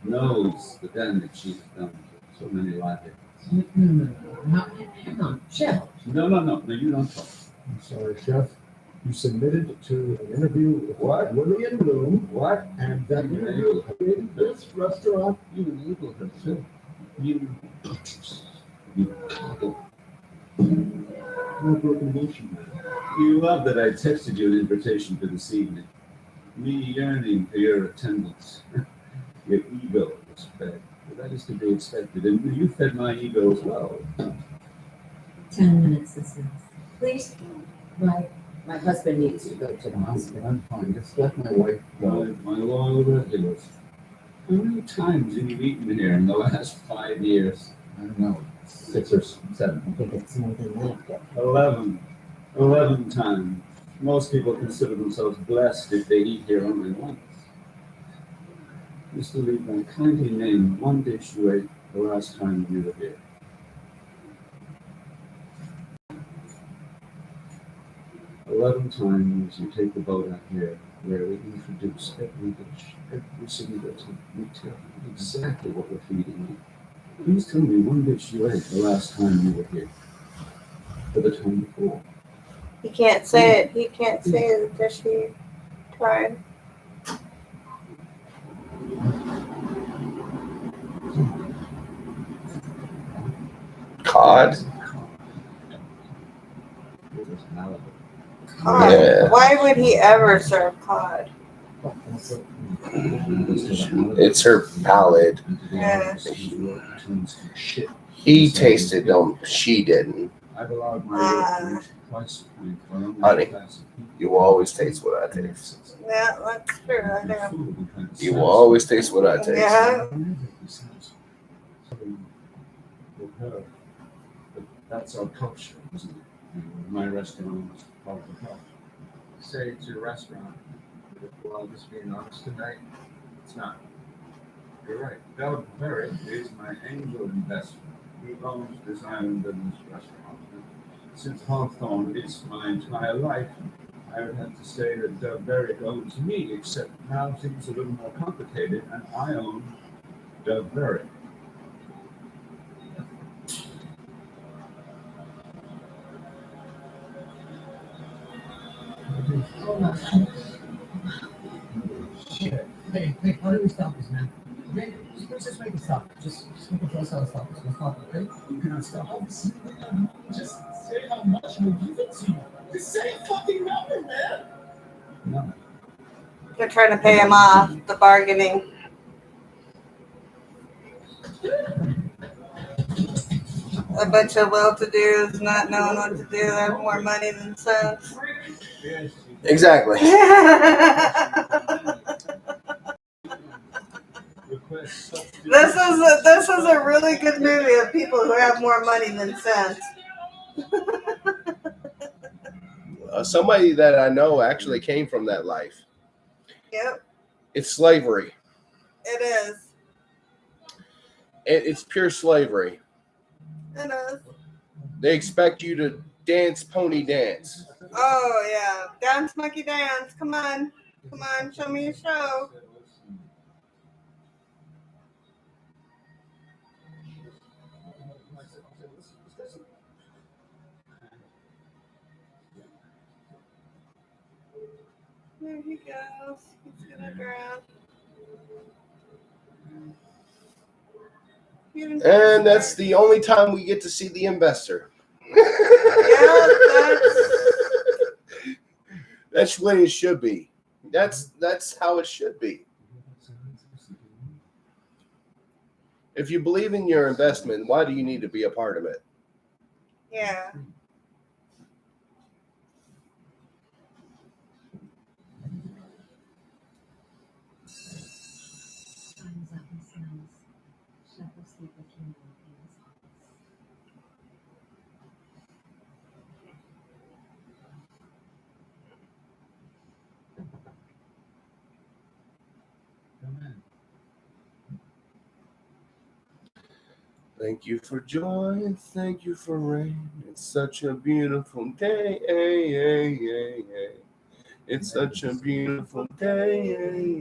knows the damage she's done to so many lives. Hang on, Chef. No, you don't talk. I'm sorry, Chef. You submitted to an interview with Lillian Bloom. What? And that interview created this restaurant. You enabled her too. You coddle. No broken motion. You love that I texted you an invitation for this evening. Me yearning for your attendance. Your ego was fed. Well, that is to be expected. And you fed my ego as well. 10 minutes, this is. Please. My husband needs to go to the hospital. I'm fine. Just let my wife go. My loyal regulars. How many times have you eaten here in the last 5 years? I don't know. 6 or 7. I think it's more than that. 11 times. Most people consider themselves blessed if they eat here only once. Mr. Lee, kindly name one dish you ate the last time you were here. "11 times you take the boat out here where we introduce every dish, every single time. We tell you exactly what we're feeding you. Please tell me one dish you ate the last time you were here. For the time before." He can't say it. He can't say the dish he tried. Cod. Cod. Yeah. Why would he ever serve cod? It's her palate. Yeah. He tasted them. She didn't. I've allowed my work to reach the price point for only Honey, a class of people. you will always taste what I taste. Yeah, that's true. I do. You will always taste what I taste. Yeah. With her. But that's our culture, isn't it? My restaurant is part of the culture. Say it's your restaurant. Well, I'm just being honest tonight. It's not. You're right. Doug Berry is my angel investor. He owns, designed, and this restaurant. Since Hawthorne is my entire life, I would have to say that Doug Berry owns me, except now things are a little more complicated, and I own Doug Berry. Shit. Hey, how do we stop this, man? Okay, just make it stop. Just make it close how to stop this. We'll stop it, okay? You cannot stop this. Just say how much we'll give it to you. Just say a fucking number, man. No. They're trying to pay him off the bargaining. A bunch of well-to-dos not knowing what to do. They have more money than sense. Exactly. This is a really good movie of people who have more money than sense. Somebody that I know actually came from that life. Yep, It's slavery. it is. It's pure slavery. It is. They expect you to dance pony dance. Oh yeah, dance monkey dance. Come on, show me your show. There he goes. He's gonna drown. And that's the only time we get to see the investor. Yeah, That's when it should be. That's how it should be. If you believe in your investment, why do you need to be a part of it? yeah. Thank you for joy and thank you for rain. It's such a beautiful day. It's such a beautiful day.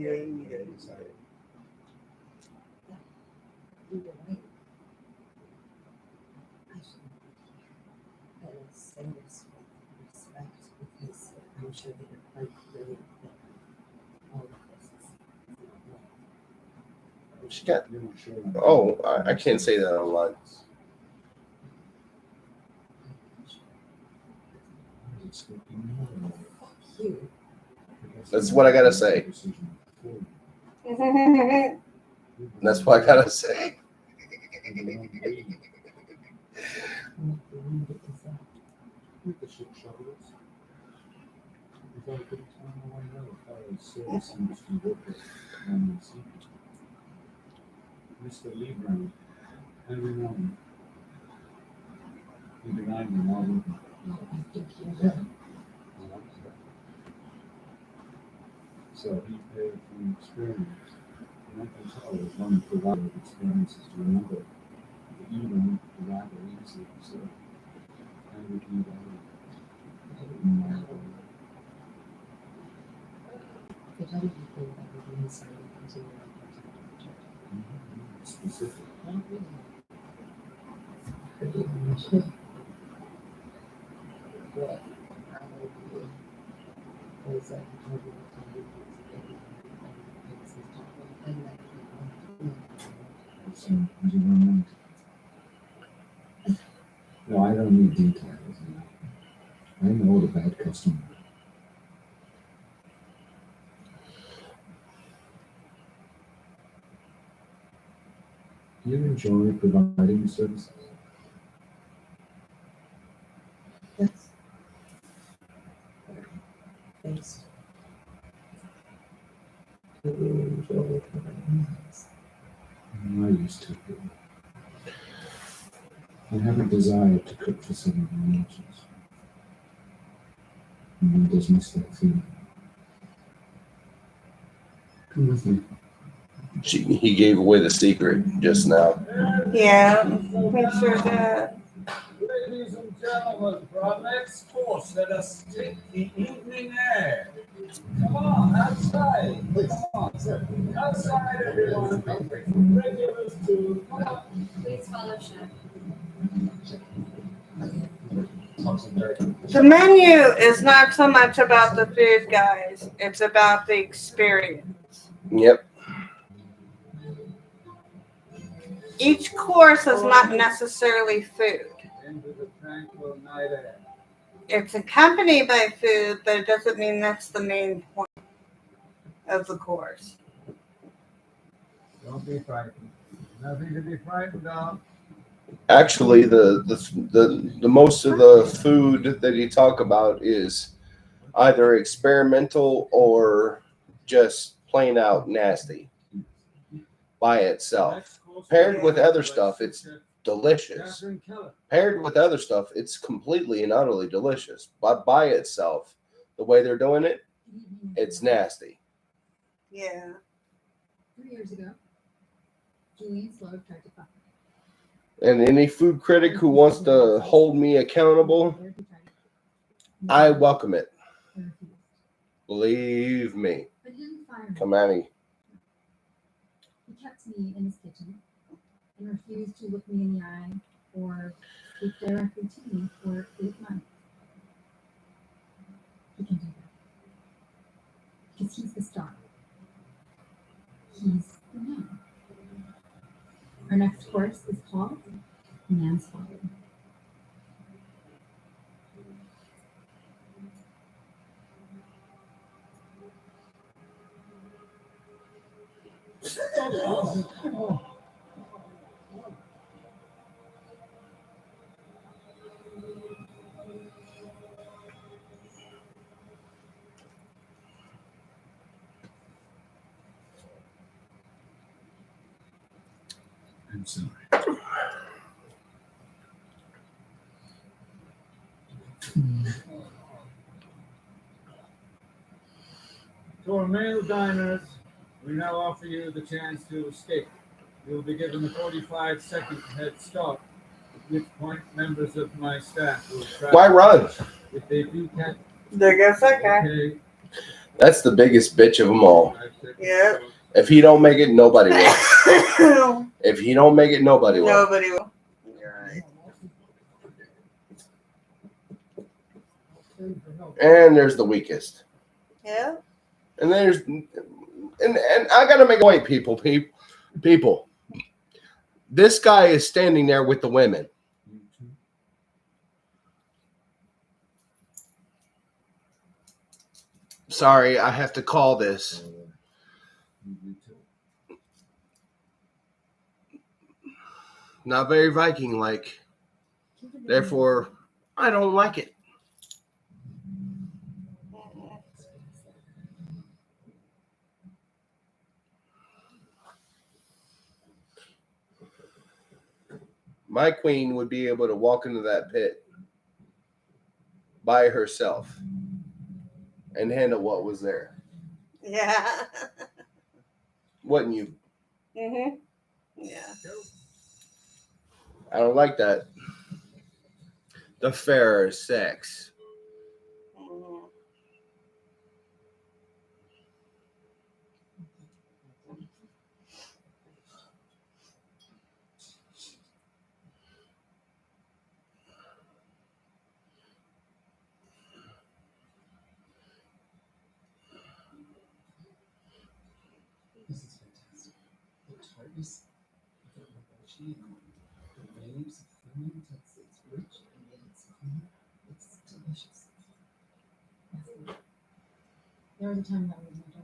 I'm sure they are quite brilliant at all of this. She got. Oh, I can't say that online. That's what I gotta say. That's what I gotta say. Mr. Lee Brown, every moment. He denied me more than so he paid from experience. And I can tell as one provider of experiences to remember that you don't rather easily observe. I would need specific. No, I don't need details. I know the bad customer. Do you enjoy providing services? That's based. I used to. I have a desire to cook for someone who watches. And does miss that feeling. Come with me. He gave away the secret just now. Yeah, make sure that. Ladies and gentlemen, for our next course, let us take the evening air. Come on, outside. Come on, sir. Outside, everyone. Regulars too. Come on. Please follow Chef. The menu is not so much about the food, guys. It's about the experience. Yep. Each course is not necessarily food. Into the tranquil night air. It's accompanied by food, but it doesn't mean that's the main point of the course. Don't be frightened. Nothing to be frightened of. Actually, the most of the food that you talk about is either experimental or just plain out nasty by itself. Paired with other stuff, it's delicious. Catherine Keller. Paired with other stuff, it's completely and utterly delicious. But by itself, the way they're doing it, it's nasty. Yeah. 3 years ago, Julian Slow tried to fuck me. And any food critic who wants to hold me accountable, I welcome it. Believe me. But he didn't fire me. Come at me. He kept me in his kitchen and refused to look me in the eye or speak directly to me for 8 months. He can do that. Because he's the star. He's the man. Our next course is called Manslaughter. I'm sorry. To our male diners, we now offer you the chance to escape. You will be given a 45-second head start, at which point members of my staff will try. Why run? If they do catch, There goes that guy. okay. That's the biggest bitch of them all. 5 seconds. Yep. If he don't make it, nobody will. If he don't make it, nobody will. Nobody will. You're right. And there's the weakest. Yeah. And there's and I gotta make a point, people. This guy is standing there with the women. Sorry, I have to call this. Not very Viking-like. Therefore, I don't like it. My queen would be able to walk into that pit by herself and handle what was there. Yeah. Wouldn't you? Mhm. Yeah. I don't like that. The fairer sex. Mhm. This is fantastic. The tartness of the mochi, the waves of feminine texture, it's rich and yet it's clean. It's delicious. There was a time that was my job.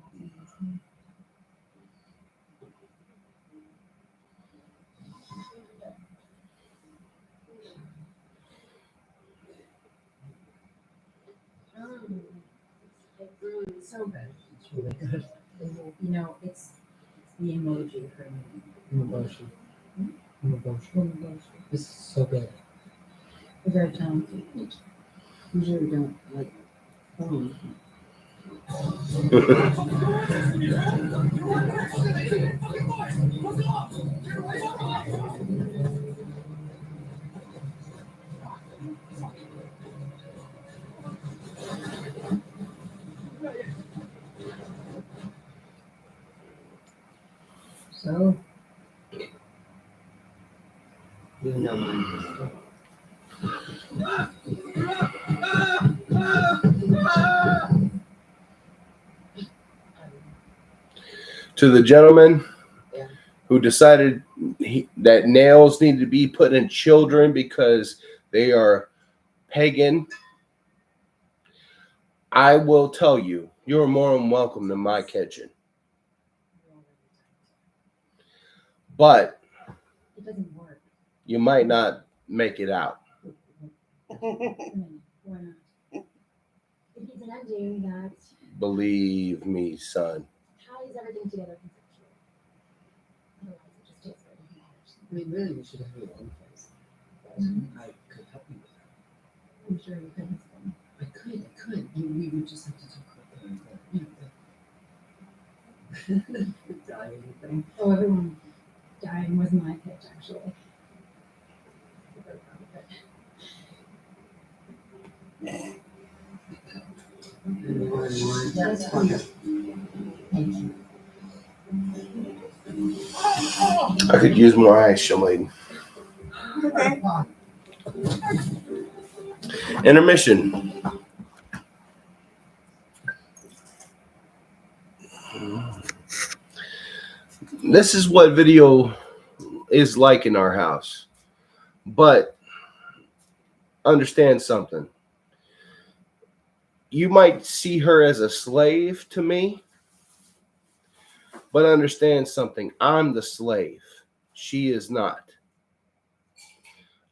so good. It's really good. You know, it's the emoji for me. Emotion. Emotion. Emoji. This is so good. They're very talented. Usually we don't like phone. So, Even though mine is still. To the gentleman Yeah. who decided that nails need to be put in children because they are pagan, I will tell you, you're more than welcome to my kitchen. But It doesn't work. you might not make it out. Why not? If he's an ending that Believe me, son. ties everything together conceptually. Otherwise, it just takes everything matters. I mean, really, you should have your own place. I could help you with that. I'm sure you could have some. I could. We would just have to talk about the dying thing. Oh, everyone dying was my pitch, actually. I'm very proud of it. That's fine. Thank you. I could use more ice, young lady. Okay. Intermission. This is what video is like in our house. But understand something. You might see her as a slave to me, but understand something. I'm the slave. She is not.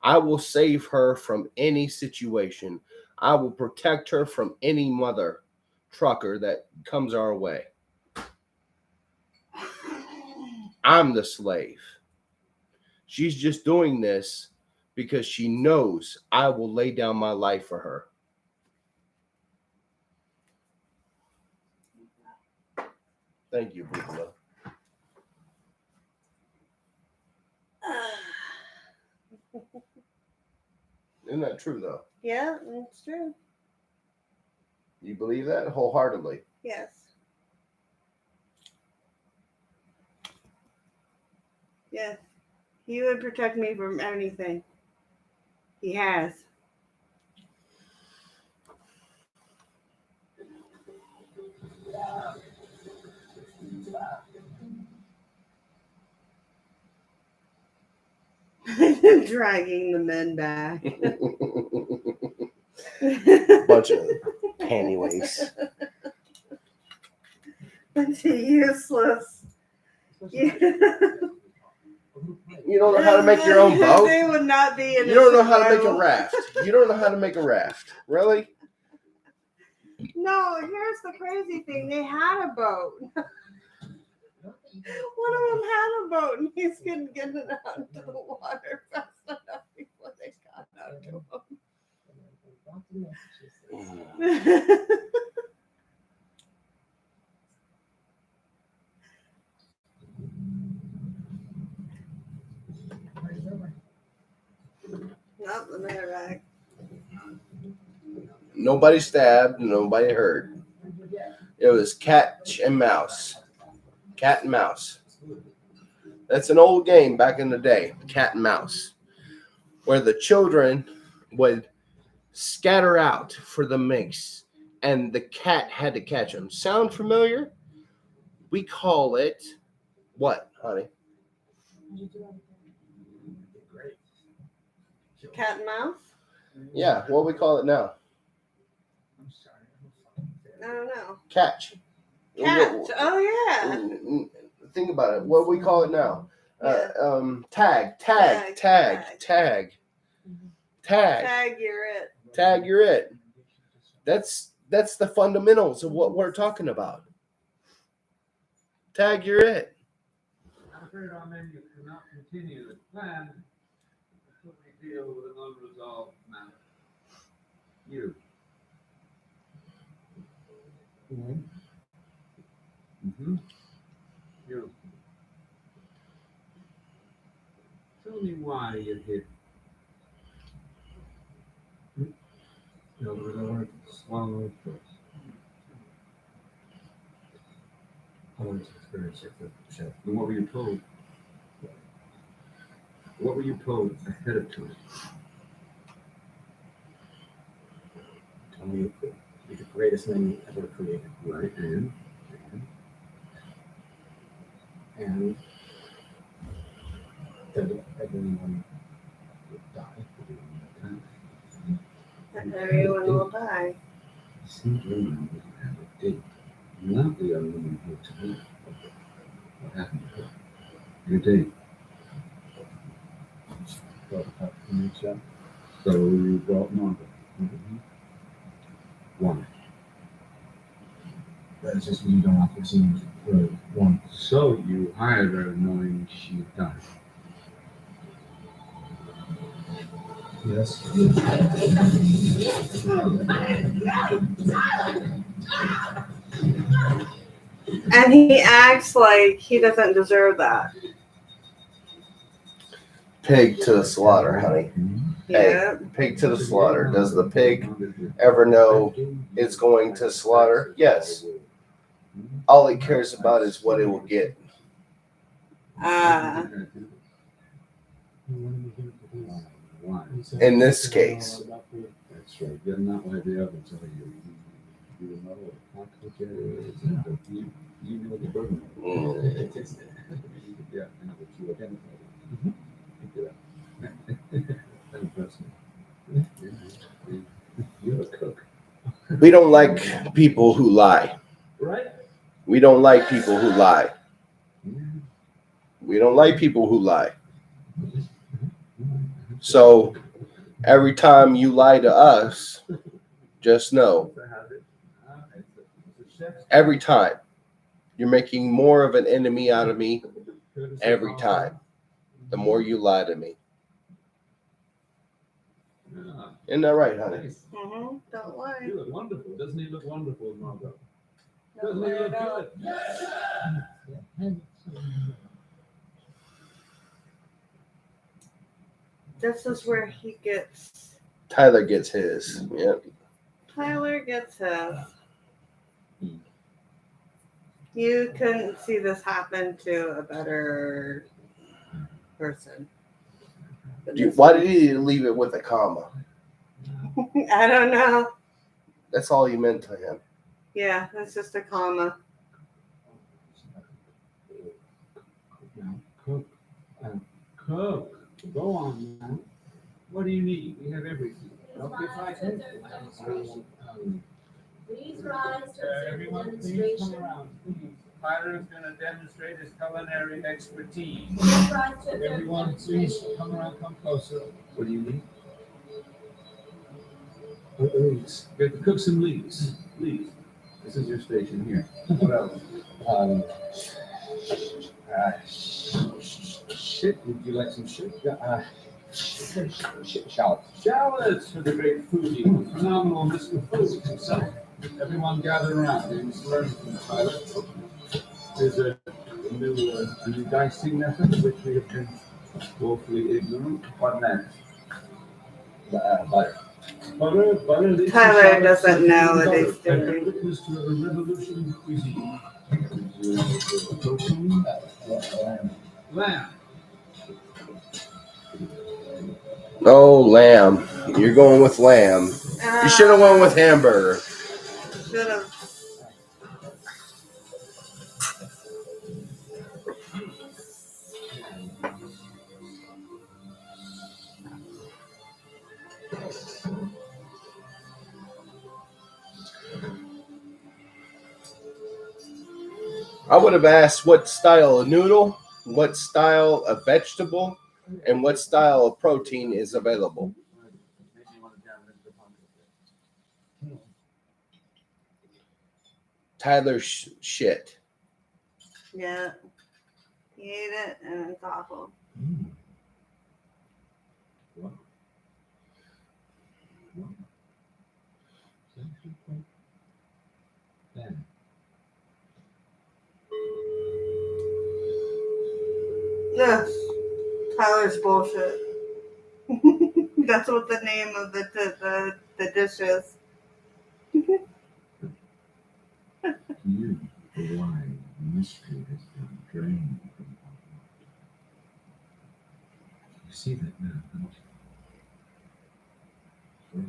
I will save her from any situation. I will protect her from any mother trucker that comes our way. I'm the slave. She's just doing this because she knows I will lay down my life for her. Thank you, Bubba. Isn't that true, though? Yeah, it's true. You believe that wholeheartedly? Yes. Yes. He would protect me from anything. He has. Dragging the men back. Bunch of panty waifs. Bunch of useless. You don't know how to make your own boat? They would not be in You don't know how to make a survival. raft. You don't know how to make a raft. Really? No, here's the crazy thing. They had a boat. One of them had a boat and he's couldn't get it out into the water fast enough before they got out to him. Not the minute back. Nobody stabbed, nobody hurt. It was cat and mouse. Cat and mouse. That's an old game back in the day, cat and mouse, where the children would scatter out for the minks and the cat had to catch them. Sound familiar? We call it what, honey? Cat and mouse? Yeah, what we call it now? I don't know. Catch. Catch. Oh yeah. Think about it. What we call it now? Tag. Tag. Tag, you're it. That's That's the fundamentals of what we're talking about. Tag, you're it. I'm afraid our menu cannot continue as planned until we deal with an unresolved matter. You. Mm-hmm. You. Tell me why you're here. No, I want to swallow first. I want to experience it for the chef. And what were you told? What were you told ahead of time? Tell me you're the greatest menu ever created. Right, And that everyone would die. Everyone will die. I seem to remember you had a date. Not the young woman here tonight. What happened to her? Your date. So you brought Margaret. Mm-hmm. Why? That's just when you don't have to seem really one. So you hired her knowing she died. Yes. And he acts like he doesn't deserve that. Pig to the slaughter, honey. Hey, Yeah. pig to the slaughter. Does the pig ever know it's going to slaughter? Yes. All it cares about is what it will get. Ah. Why? In this case. That's right. You're not like the others, are you? You know what a cockroach is. You know the burden. Yeah, I know what you identify. That impressed me. You're a cook. We don't like people who lie. Right? We don't like people who lie. We don't like people who lie. So every time you lie to us, just know, every time you're making more of an enemy out of me every time. The more you lie to me. Isn't that right, honey? Mm-hmm. Don't lie. You look wonderful. Doesn't he look wonderful, Margot? Don't Doesn't he lie look at all. good? This is where he gets. Tyler gets his. Yep. Tyler gets his. You couldn't see this happen to a better person. Why did he leave it with a comma? I don't know. That's all he meant to him. Yeah, that's just a comma. Cook. Cook. Go on, man. What do you need? We have everything. Don't be frightened. Please rise to Everyone, the please come demonstration. around. Please. Tyler is going to demonstrate his culinary expertise. Please rise to the Everyone, please demonstration. come around. Come closer. What do you need? Leaves. We have to cook some leaves. Leaves. This is your station here. What else? Shit. Would you like some shit? Shallots. Shallots for the great foodie, phenomenal Mr. Food himself. Everyone gather around. There's learn from Tyler. There's a new dicing method which we have been woefully ignorant. What next? Butter. Butter. Leaves Tyler and shallots doesn't and know what butter. he's doing. And witness to a revolution in cuisine. Protein. Lamb. Oh, lamb. You're going with lamb. You should have went with hamburger. Should have. I would have asked what style of noodle, what style of vegetable, and what style of protein is available. Tyler's shit. Yeah. He ate it and it's awful. Mm. Wow. Wow. It's actually quite bad. Yes. Tyler's bullshit. That's what the name of the dish is. You, the wine, mystery has been drained from our heart. You see that now, don't you?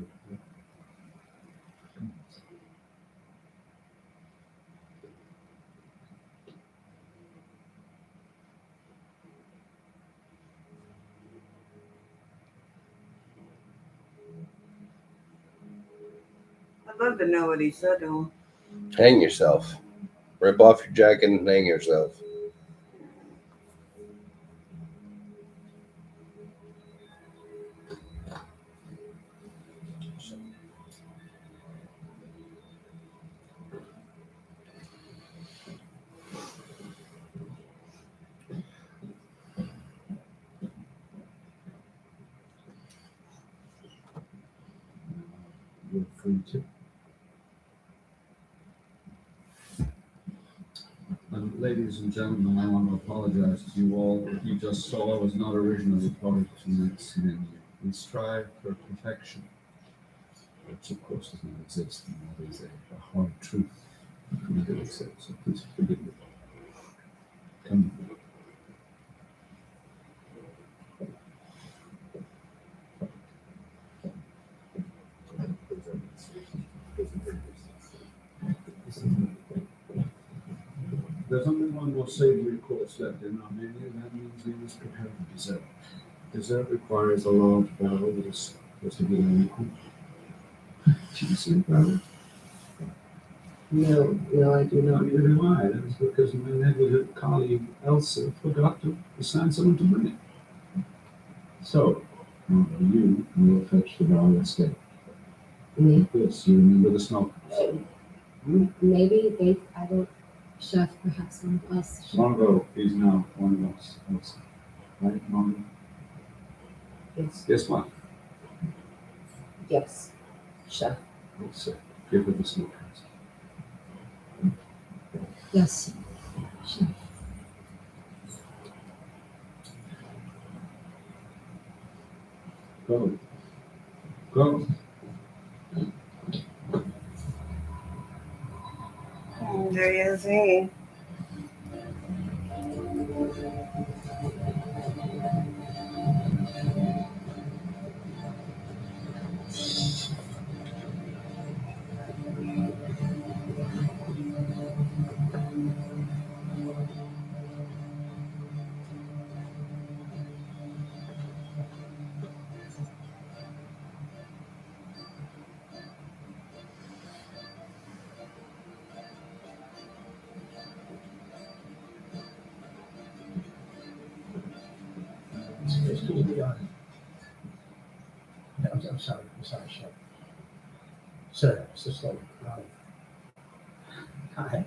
I'd love to know what he said to him. Hang yourself. Rip off your jacket and hang yourself. You're free to. And ladies and gentlemen, I want to apologize to you all. What you just saw was not originally part of tonight's menu. We strive for perfection, which of course does not exist, and that is a hard truth for me to accept, so please forgive me. Come. There's only one more savory course left in our menu. That means we must prepare for dessert. Dessert requires a large barrel that is supposed to be unequal. Do you see a barrel? No, I do not. Neither do I. That is because my negligent colleague Elsa forgot to assign someone to bring it. So, you will fetch the barrel instead. Me? Yes, you remember the smoke. Maybe I don't, chef, perhaps one of us. Mongo is now one of us. Elsa. Right, Mongo? Yes. Guess what? Yes, chef. Elsa, give her the smoke. Yes, chef. Go. Go. There he is. Hey. Excuse me, no, I'm sorry, chef. Sir, Sister, hi.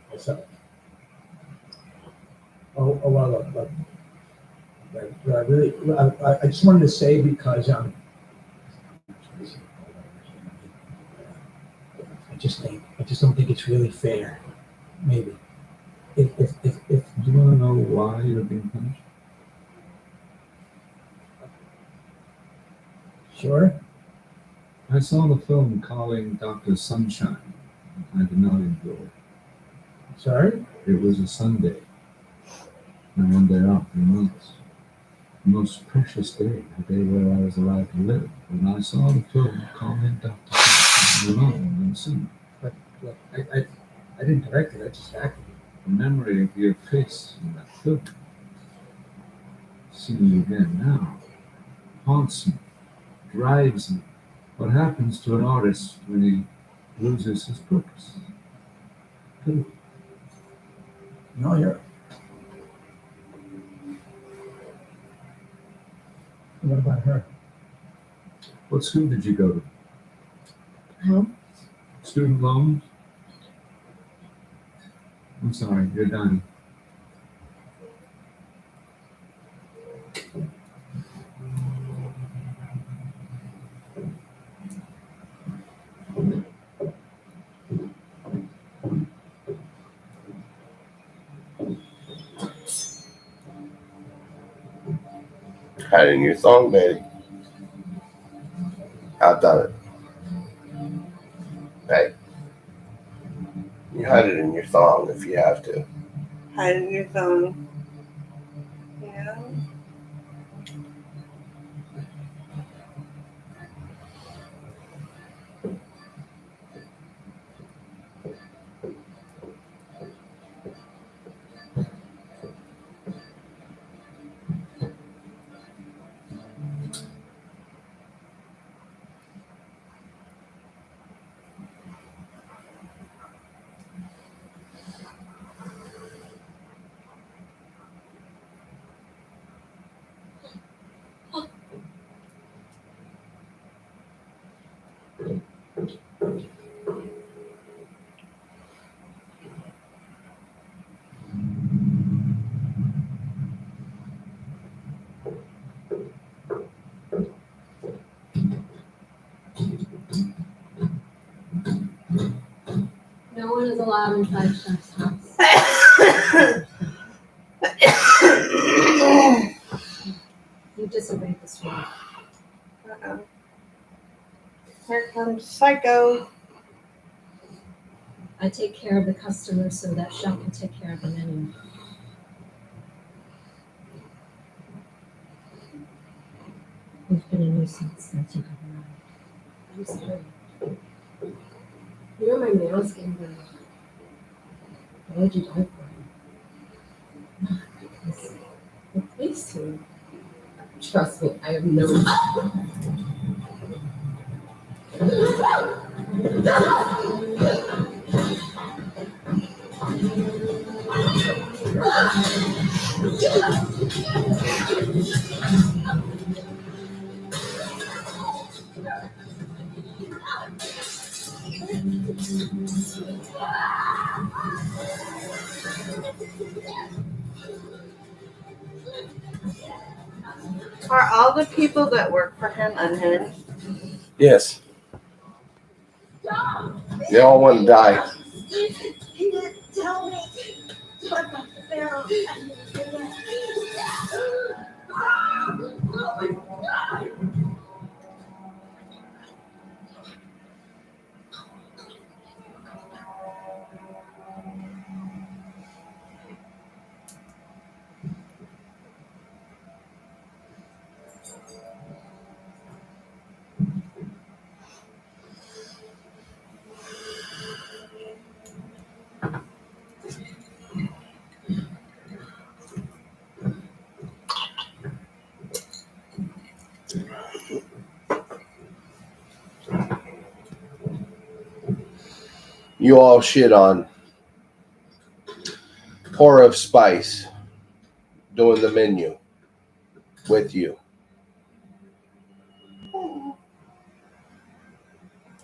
What's up? Well, I just wanted to say because I just don't think it's really fair. Maybe if Do you want to know why you're being punished? sure. I saw the film Calling Dr. Sunshine. I did not enjoy it. Sorry. It was a Sunday. And one day off in months. The most precious day, the day where I was allowed to live. When I saw the film Calling Dr. Sunshine alone in the cinema. But look, I didn't direct it. I just acted. The memory of your face in that film, seeing you again now, haunts me, drives me. What happens to an artist when he loses his purpose? No, you're. What about her? What school did you go to? How? Student loans? I'm sorry, you're done. Had it in your thong, baby. I've done it. Hey, you hide it in your thong if you have to. Hide in your thumb. Yeah. No one is allowed inside Chef's house. You disobeyed this rule. Uh-oh. Here comes Psycho. I take care of the customer so that Chef can take care of the menu. You've been a nuisance since you have arrived. I'm sorry. You know my nails getting done. Why would you die for him? Because you're pleased to. Trust me, I have no. Are all the people that work for him unhinged? Yes. They all want to die. He didn't tell me what the hell. You all shit on horrorofspice doing the menu with you.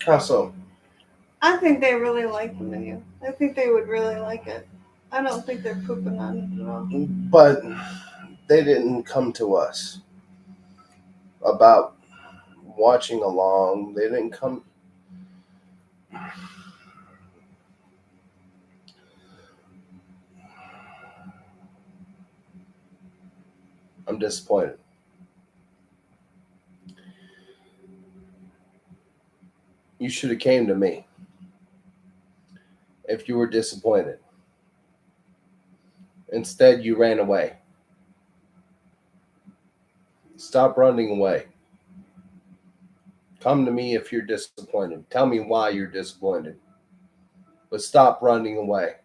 How so? I think they really like the menu. I think they would really like it. I don't think they're pooping on it at all. But they didn't come to us about watching along. They didn't come. I'm disappointed. You should have came to me if you were disappointed. Instead, you ran away. Stop running away. Come to me if you're disappointed. Tell me why you're disappointed. But stop running away.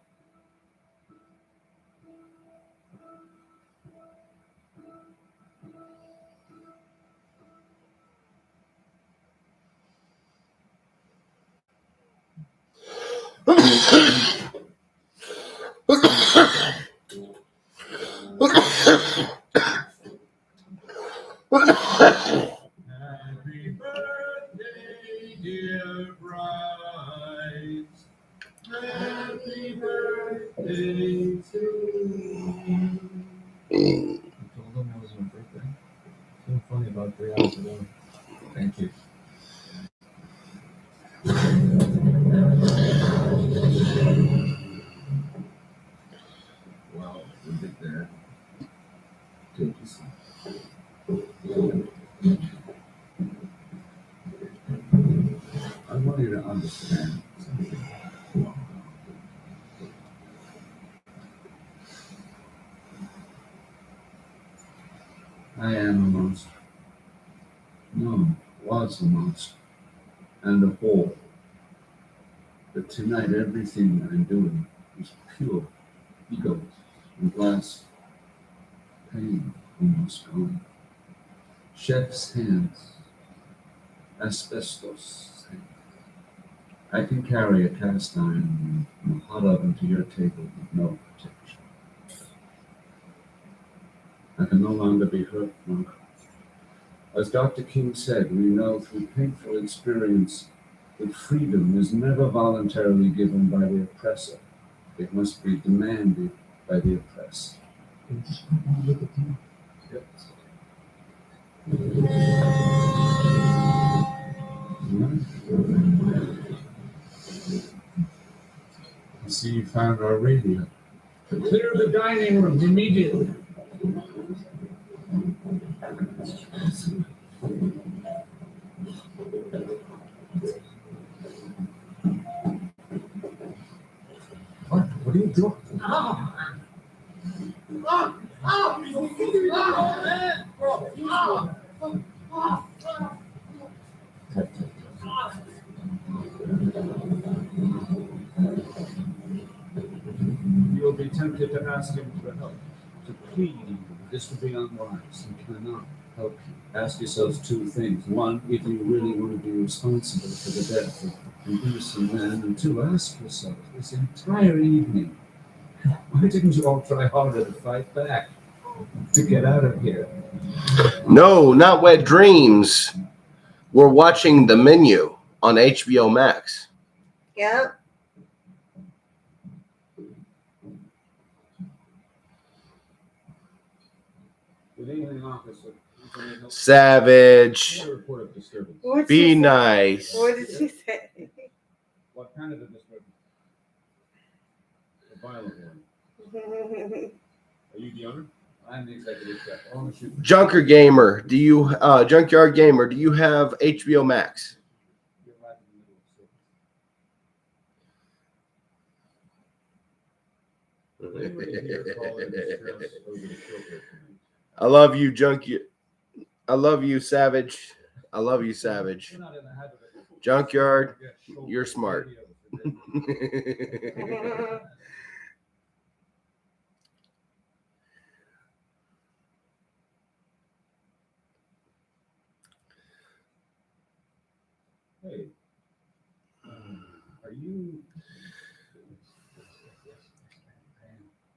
Happy birthday, dear bride. Happy birthday. told him it was my birthday. So funny about 3 hours ago. Thank you. Well, we get there. Take your seat. I want you to understand something. I am a monster. No, was a monster. And a whore. But tonight everything I'm doing is pure ego and glass. Pain almost gone. Chef's hands. Asbestos. I can carry a cast iron and a hot oven to your table with no protection. I can no longer be hurt, Monk. As Dr. King said, we know through painful experience that freedom is never voluntarily given by the oppressor. It must be demanded by the oppressed. Yep. I see you found our radio. Clear the dining room immediately. What are you doing? You will be tempted to ask him for help, to plead. This would be unwise and cannot help you. Ask yourselves two things. One, if you really want to be responsible for the death of an innocent man. And two, ask yourself this entire evening, why didn't you all try harder to fight back, to get out of here? No, not Wet Dreams. We're watching The Menu on HBO Max. Yep. Good evening, officer. Savage. Report of disturbance. What'd Be she say? nice. What did she say? What kind of a disturbance? A violent one. Are you the owner? I'm the executive chef. Ownership. Junkyard Gamer, do you have HBO Max? You're right in the middle of service. Anybody here call in distress over the chauffeur tonight? I love you, Junkyard. I love you, Savage. I love you, Savage. We're not in the habit of- Junkyard, you're smart. Hey, are you?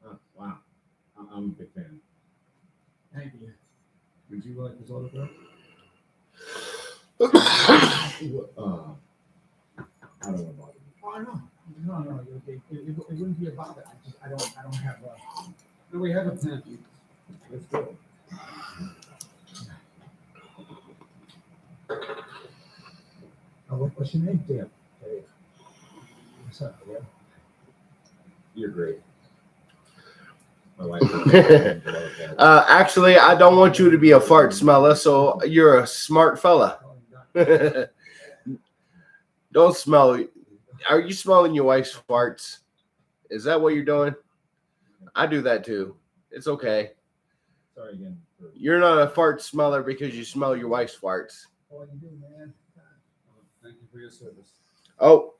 Oh, wow, I'm a big fan. Thank you. Would you like this autograph? I don't want to bother you. Oh, no, it wouldn't be a bother. I don't have No, we have a pen. Let's go. what's your name, Dale? Dave. What's up, Dale? You're great. My wife. Actually, I don't want you to be a fart smeller, so you're a smart fella. Don't smell. Are you smelling your wife's farts? Is that what you're doing? I do that too. It's okay. Sorry again. You're not a fart smeller because you smell your wife's farts. All you do, man. Thank you for your service. Oh,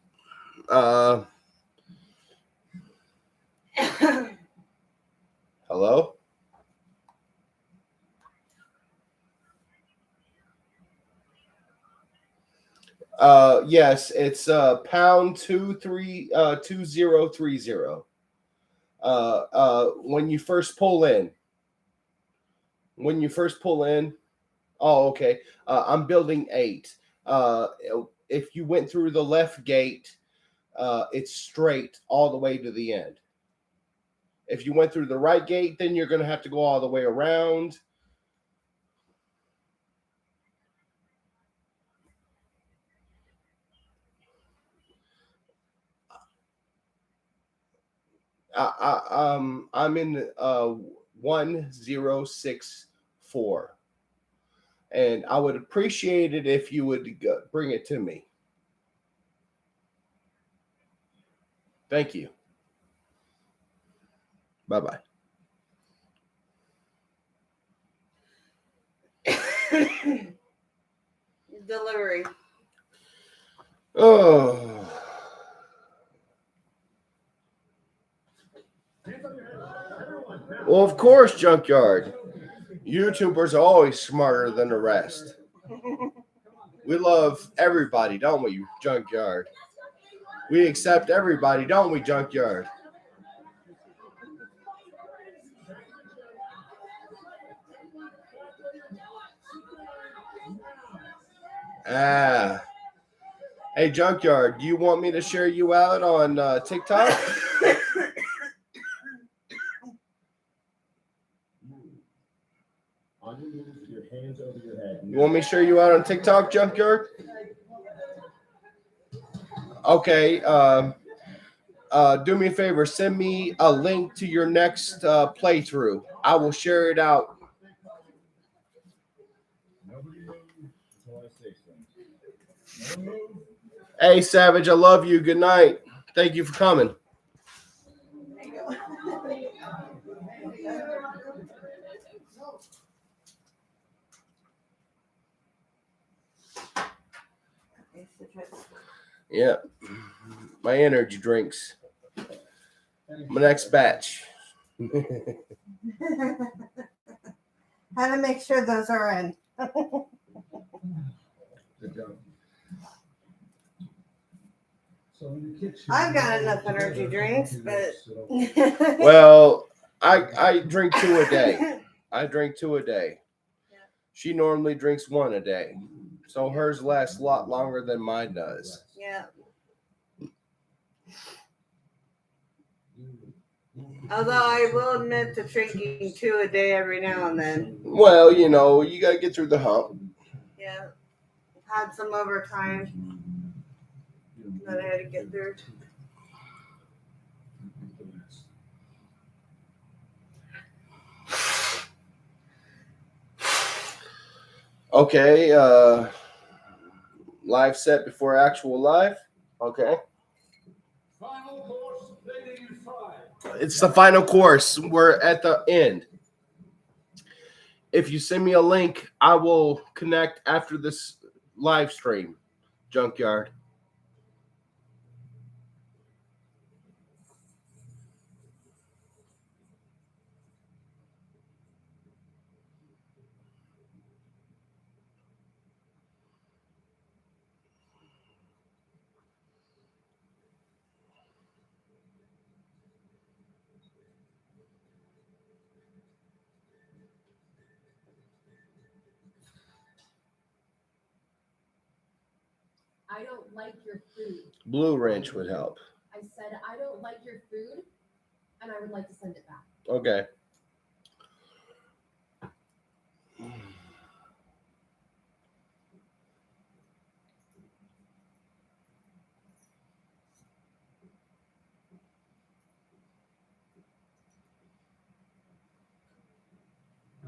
hello? Yes, it's pound 2030. When you first pull in. Oh, okay. I'm building 8. If you went through the left gate, it's straight all the way to the end. If you went through the right gate, then you're going to have to go all the way around. I'm in 1064, and I would appreciate it if you would bring it to me. Thank you. Bye-bye. Delivery. Oh. Well, of course, Junkyard. YouTubers are always smarter than the rest. We love everybody, don't we, Junkyard? We accept everybody, don't we, Junkyard? Hey, Junkyard, do you want me to share you out on TikTok? You want me to share you out on TikTok, Junkyard? Okay. Do me a favor. Send me a link to your next playthrough. I will share it out. Hey, Savage, I love you. Good night. Thank you for coming. Yeah, my energy drinks. My next batch. How to make sure those are in. I've got enough energy drinks, but Well, I drink 2 a day. I drink 2 a day. She normally drinks 1 a day. So hers lasts a lot longer than mine does. yeah. Although I will admit to drinking 2 a day every now and then. Well, you know, you got to get through the hump. Yeah. Had some overtime that I had to get through. Okay, live set before actual live. Okay. Final course, plating in 5. It's the final course. We're at the end. If you send me a link, I will connect after this live stream, Junkyard. I don't like your food. Blue Wrench would help. I said, I don't like your food, and I would like to send it back. Okay.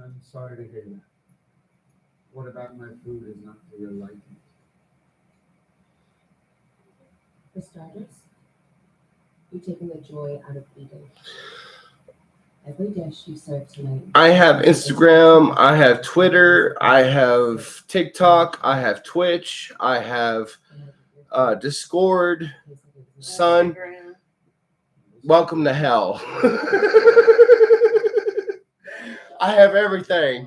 I'm sorry to hear that. What about my food is not to your liking? For starters, you've taken the joy out of eating. Every dish you serve tonight. I have Instagram, I have Twitter, I have TikTok, I have Twitch, I have Discord. Son, welcome to hell. I have everything.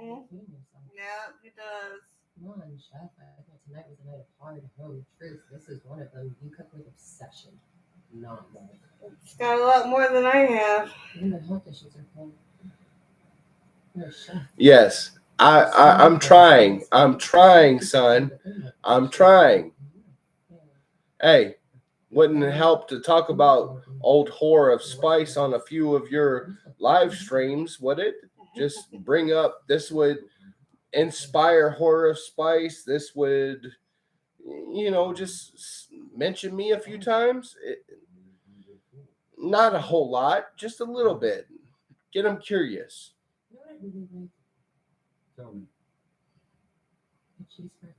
Yeah, it does. Come on, chef. I thought tonight was a night of hard home truth. This is one of them. You cook with obsession, not love. It's got a lot more than I have. Even the hot dishes are cold. You're a chef. Yes, I'm trying. I'm trying, son. I'm trying. Hey, wouldn't it help to talk about old Horror of Spice on a few of your live streams, would it? Just bring up, this would inspire Horror of Spice. This would, just mention me a few times. Not a whole lot, just a little bit. Get them curious. You know what I really like? Tell me. A cheeseburger.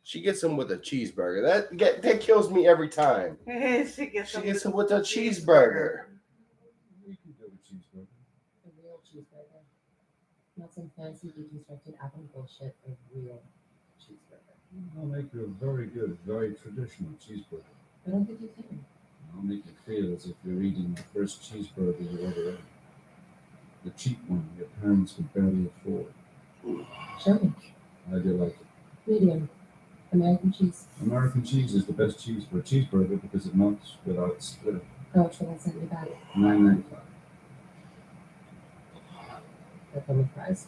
She gets them with a cheeseburger. That kills me every time. She gets them with a cheeseburger. You can do a cheeseburger. A real cheeseburger. Not some fancy deconstructed apple bullshit. A real cheeseburger. I'll make you a very good, very traditional cheeseburger. I don't think you can. I'll make you feel as if you're eating the first cheeseburger you ever ate. The cheap one your parents could barely afford. Show me. How do you like it? Medium. American cheese. American cheese is the best cheese for a cheeseburger because it melts without splitting. How much will I send you back? $9.95. That come with fries.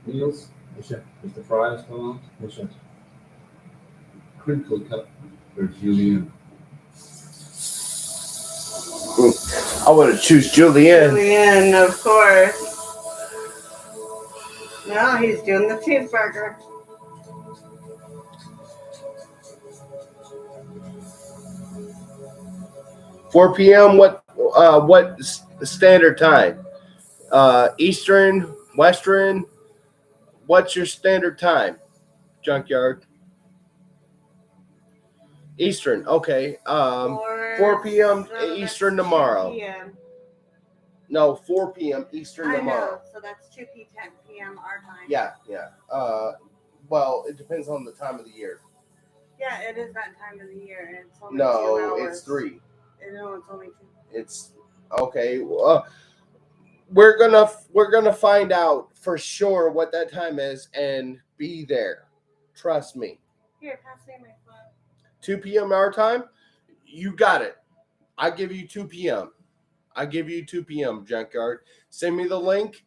Meals? Does the fries go on? Crinkle cut for julienne. I would have choose Julienne. Julienne, of course. No, he's doing the cheeseburger. $4 p.m. What standard time? Eastern, Western. What's your standard time? Junkyard. Eastern. Okay. 4 p.m. Eastern tomorrow. 2 p.m. No, 4 p.m. Eastern I tomorrow. know, so that's 2 p.m. our time. Yeah. Well, it depends on the time of the year. Yeah, it is that time of the year, and it's only 2 No, hours. it's 3. No, it's only 2. It's okay. We're gonna find out for sure what that time is and be there. Trust me. Here, pass me my phone. 2 p.m. our time. You got it. I give you 2 p.m. I give you 2 p.m. Junkyard. Send me the link.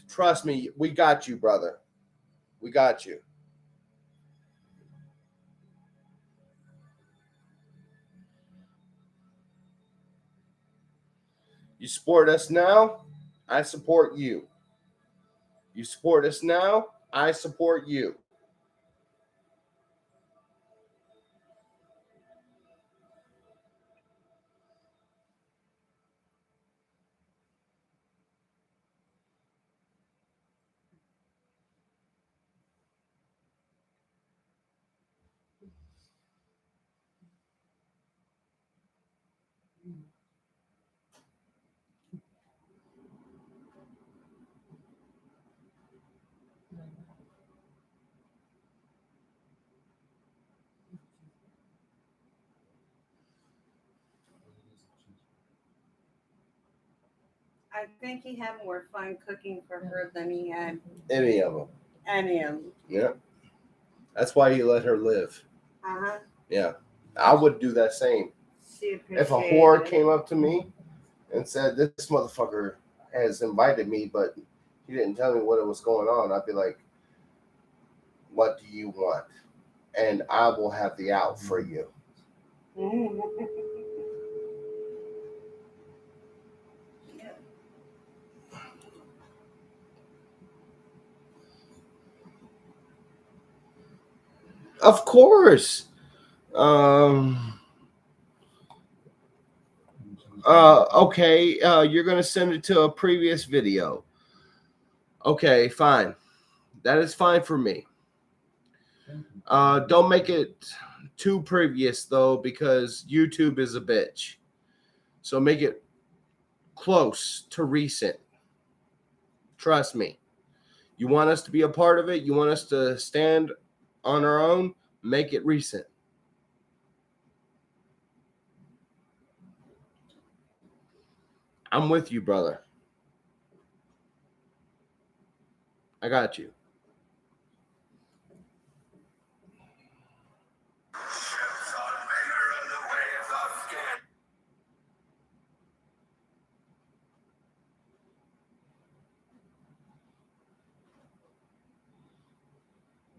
Trust me, we got you, brother. We got you. You support us now, I support you. You support us now, I support you. I think he had more fun cooking for her than he had Any of them. any of them. Yeah. That's why he let her live. Uh-huh. Yeah. I would do that same. She If a appreciated whore it. came up to me and said, this motherfucker has invited me, but he didn't tell me what was going on, I'd be like, what do you want? And I will have the out for you. Of course. Okay. You're gonna send it to a previous video. Okay, fine. That is fine for me. Don't make it too previous though, because YouTube is a bitch. So make it close to recent. Trust me. You want us to be a part of it? You want us to stand on our own? Make it recent. I'm with you, brother. I got you.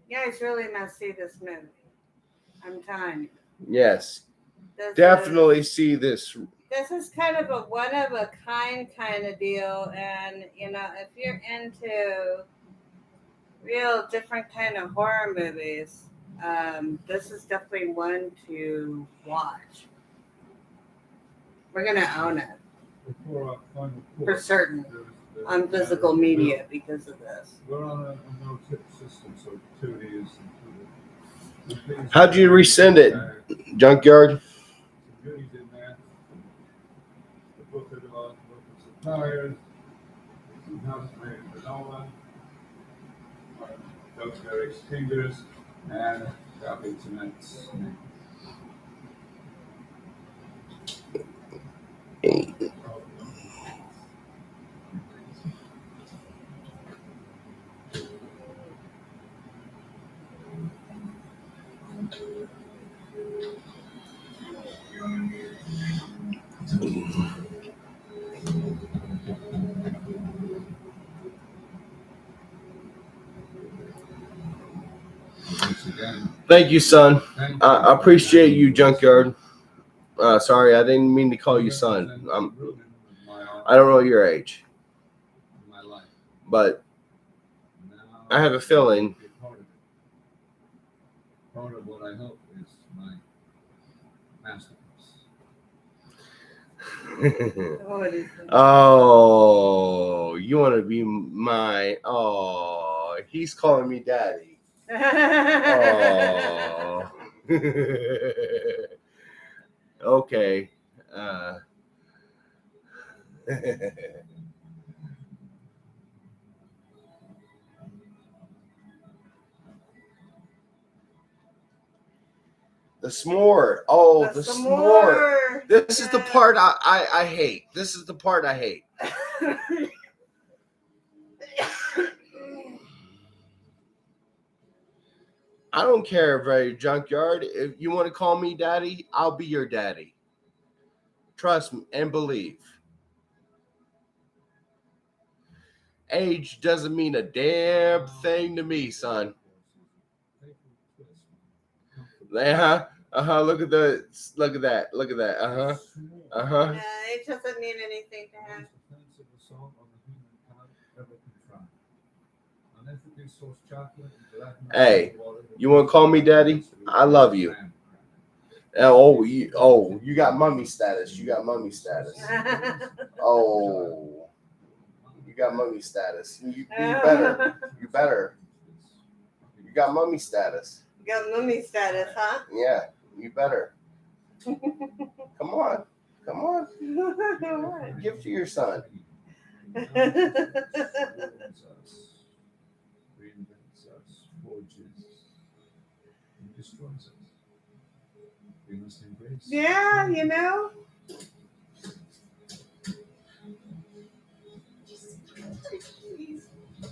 Yeah, it's really must see this movie. I'm telling you. Yes, This definitely see this. This is kind of a one of a kind of deal, and you know, if you're into real different kind of horror movies, this is definitely one to watch. We're gonna own it Before our final for course, certain there's on physical media because of this. We're on a no-tip system, so activity is included. How'd you resend it, Junkyard? Some goodies in there. The book of the book of suppliers, some house-made granola, Doug's fingers, and coffee tonight's. Thank you, son. I appreciate you, Junkyard. Sorry, I didn't mean to call you son. I don't know your age, but I have a feeling. Part of what I hope is my masterpiece. Oh, you want to be my? Oh, he's calling me daddy. Oh. Okay. The s'more. Oh, the s'more. This is the part I hate. This is the part I hate. I don't care, very Junkyard. If you want to call me daddy, I'll be your daddy. Trust me and believe. Age doesn't mean a damn thing to me, son. Look at that. Look at that. Yeah, it doesn't mean anything to him. Hey, you want to call me daddy? I love you. Oh, you got mummy status. You got mummy status. Oh, you got mummy status. You better. You better. You got mummy status. You got mummy status, huh? Yeah, you better. Come on. Come on. Give to your son. Yeah, you know.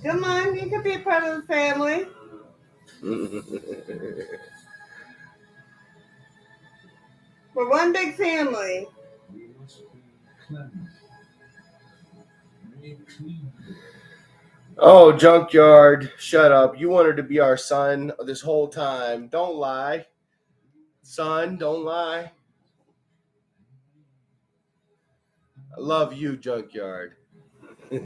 Come on, you can be a part of the family. We're one big family. Oh, Junkyard, shut up. You wanted to be our son this whole time. Don't lie. Son, don't lie. I love you, Junkyard. This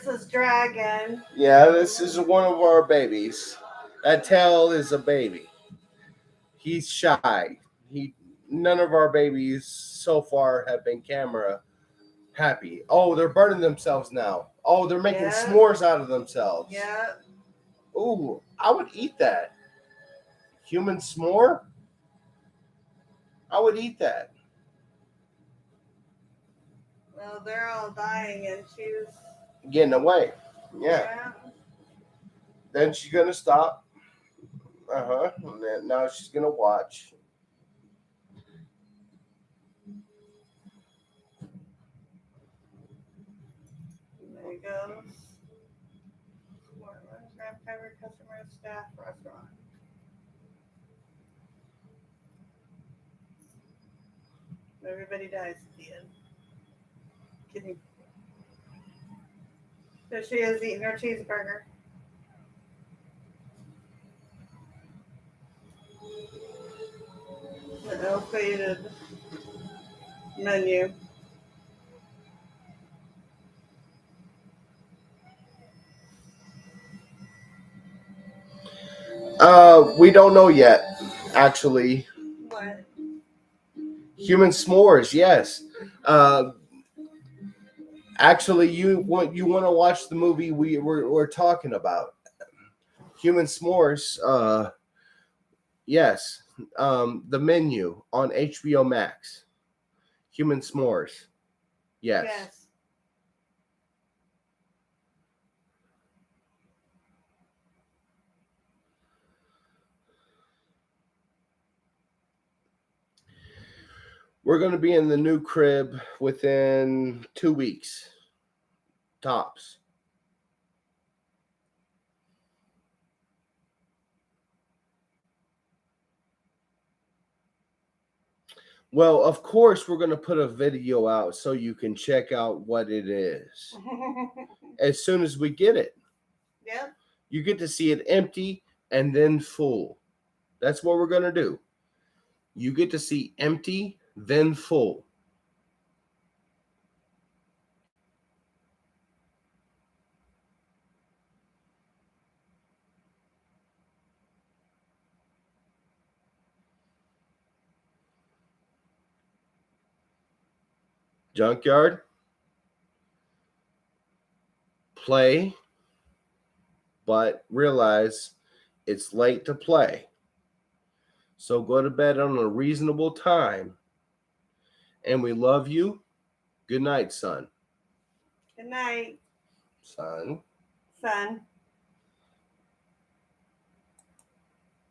is Dragon. Yeah, this is one of our babies. That tail is a baby. He's shy. None of our babies so far have been camera happy. Oh, they're burning themselves now. Oh, they're making s'mores out of themselves. Yeah. Ooh, I would eat that. Human s'more? I would eat that. Well, they're all dying and she's Getting away. Yeah. Then she's going to stop. And then now she's going to watch. There he goes. Grab cover customer staff restaurant. Everybody dies at the end. Kidding. So she is eating her cheeseburger. The ill-fated menu. We don't know yet, actually. What? Human s'mores, yes. Actually, you want to watch the movie we're talking about. Human s'mores. Yes. The Menu on HBO Max. Human s'mores. Yes. We're going to be in the new crib within 2 weeks. Tops. Well, of course, we're going to put a video out so you can check out what it is. As soon as we get it. Yep. You get to see it empty and then full. That's what we're going to do. You get to see empty, then full. Junkyard. Play, but realize it's late to play. So go to bed on a reasonable time. And we love you. Good night, son. Good night, Son. son.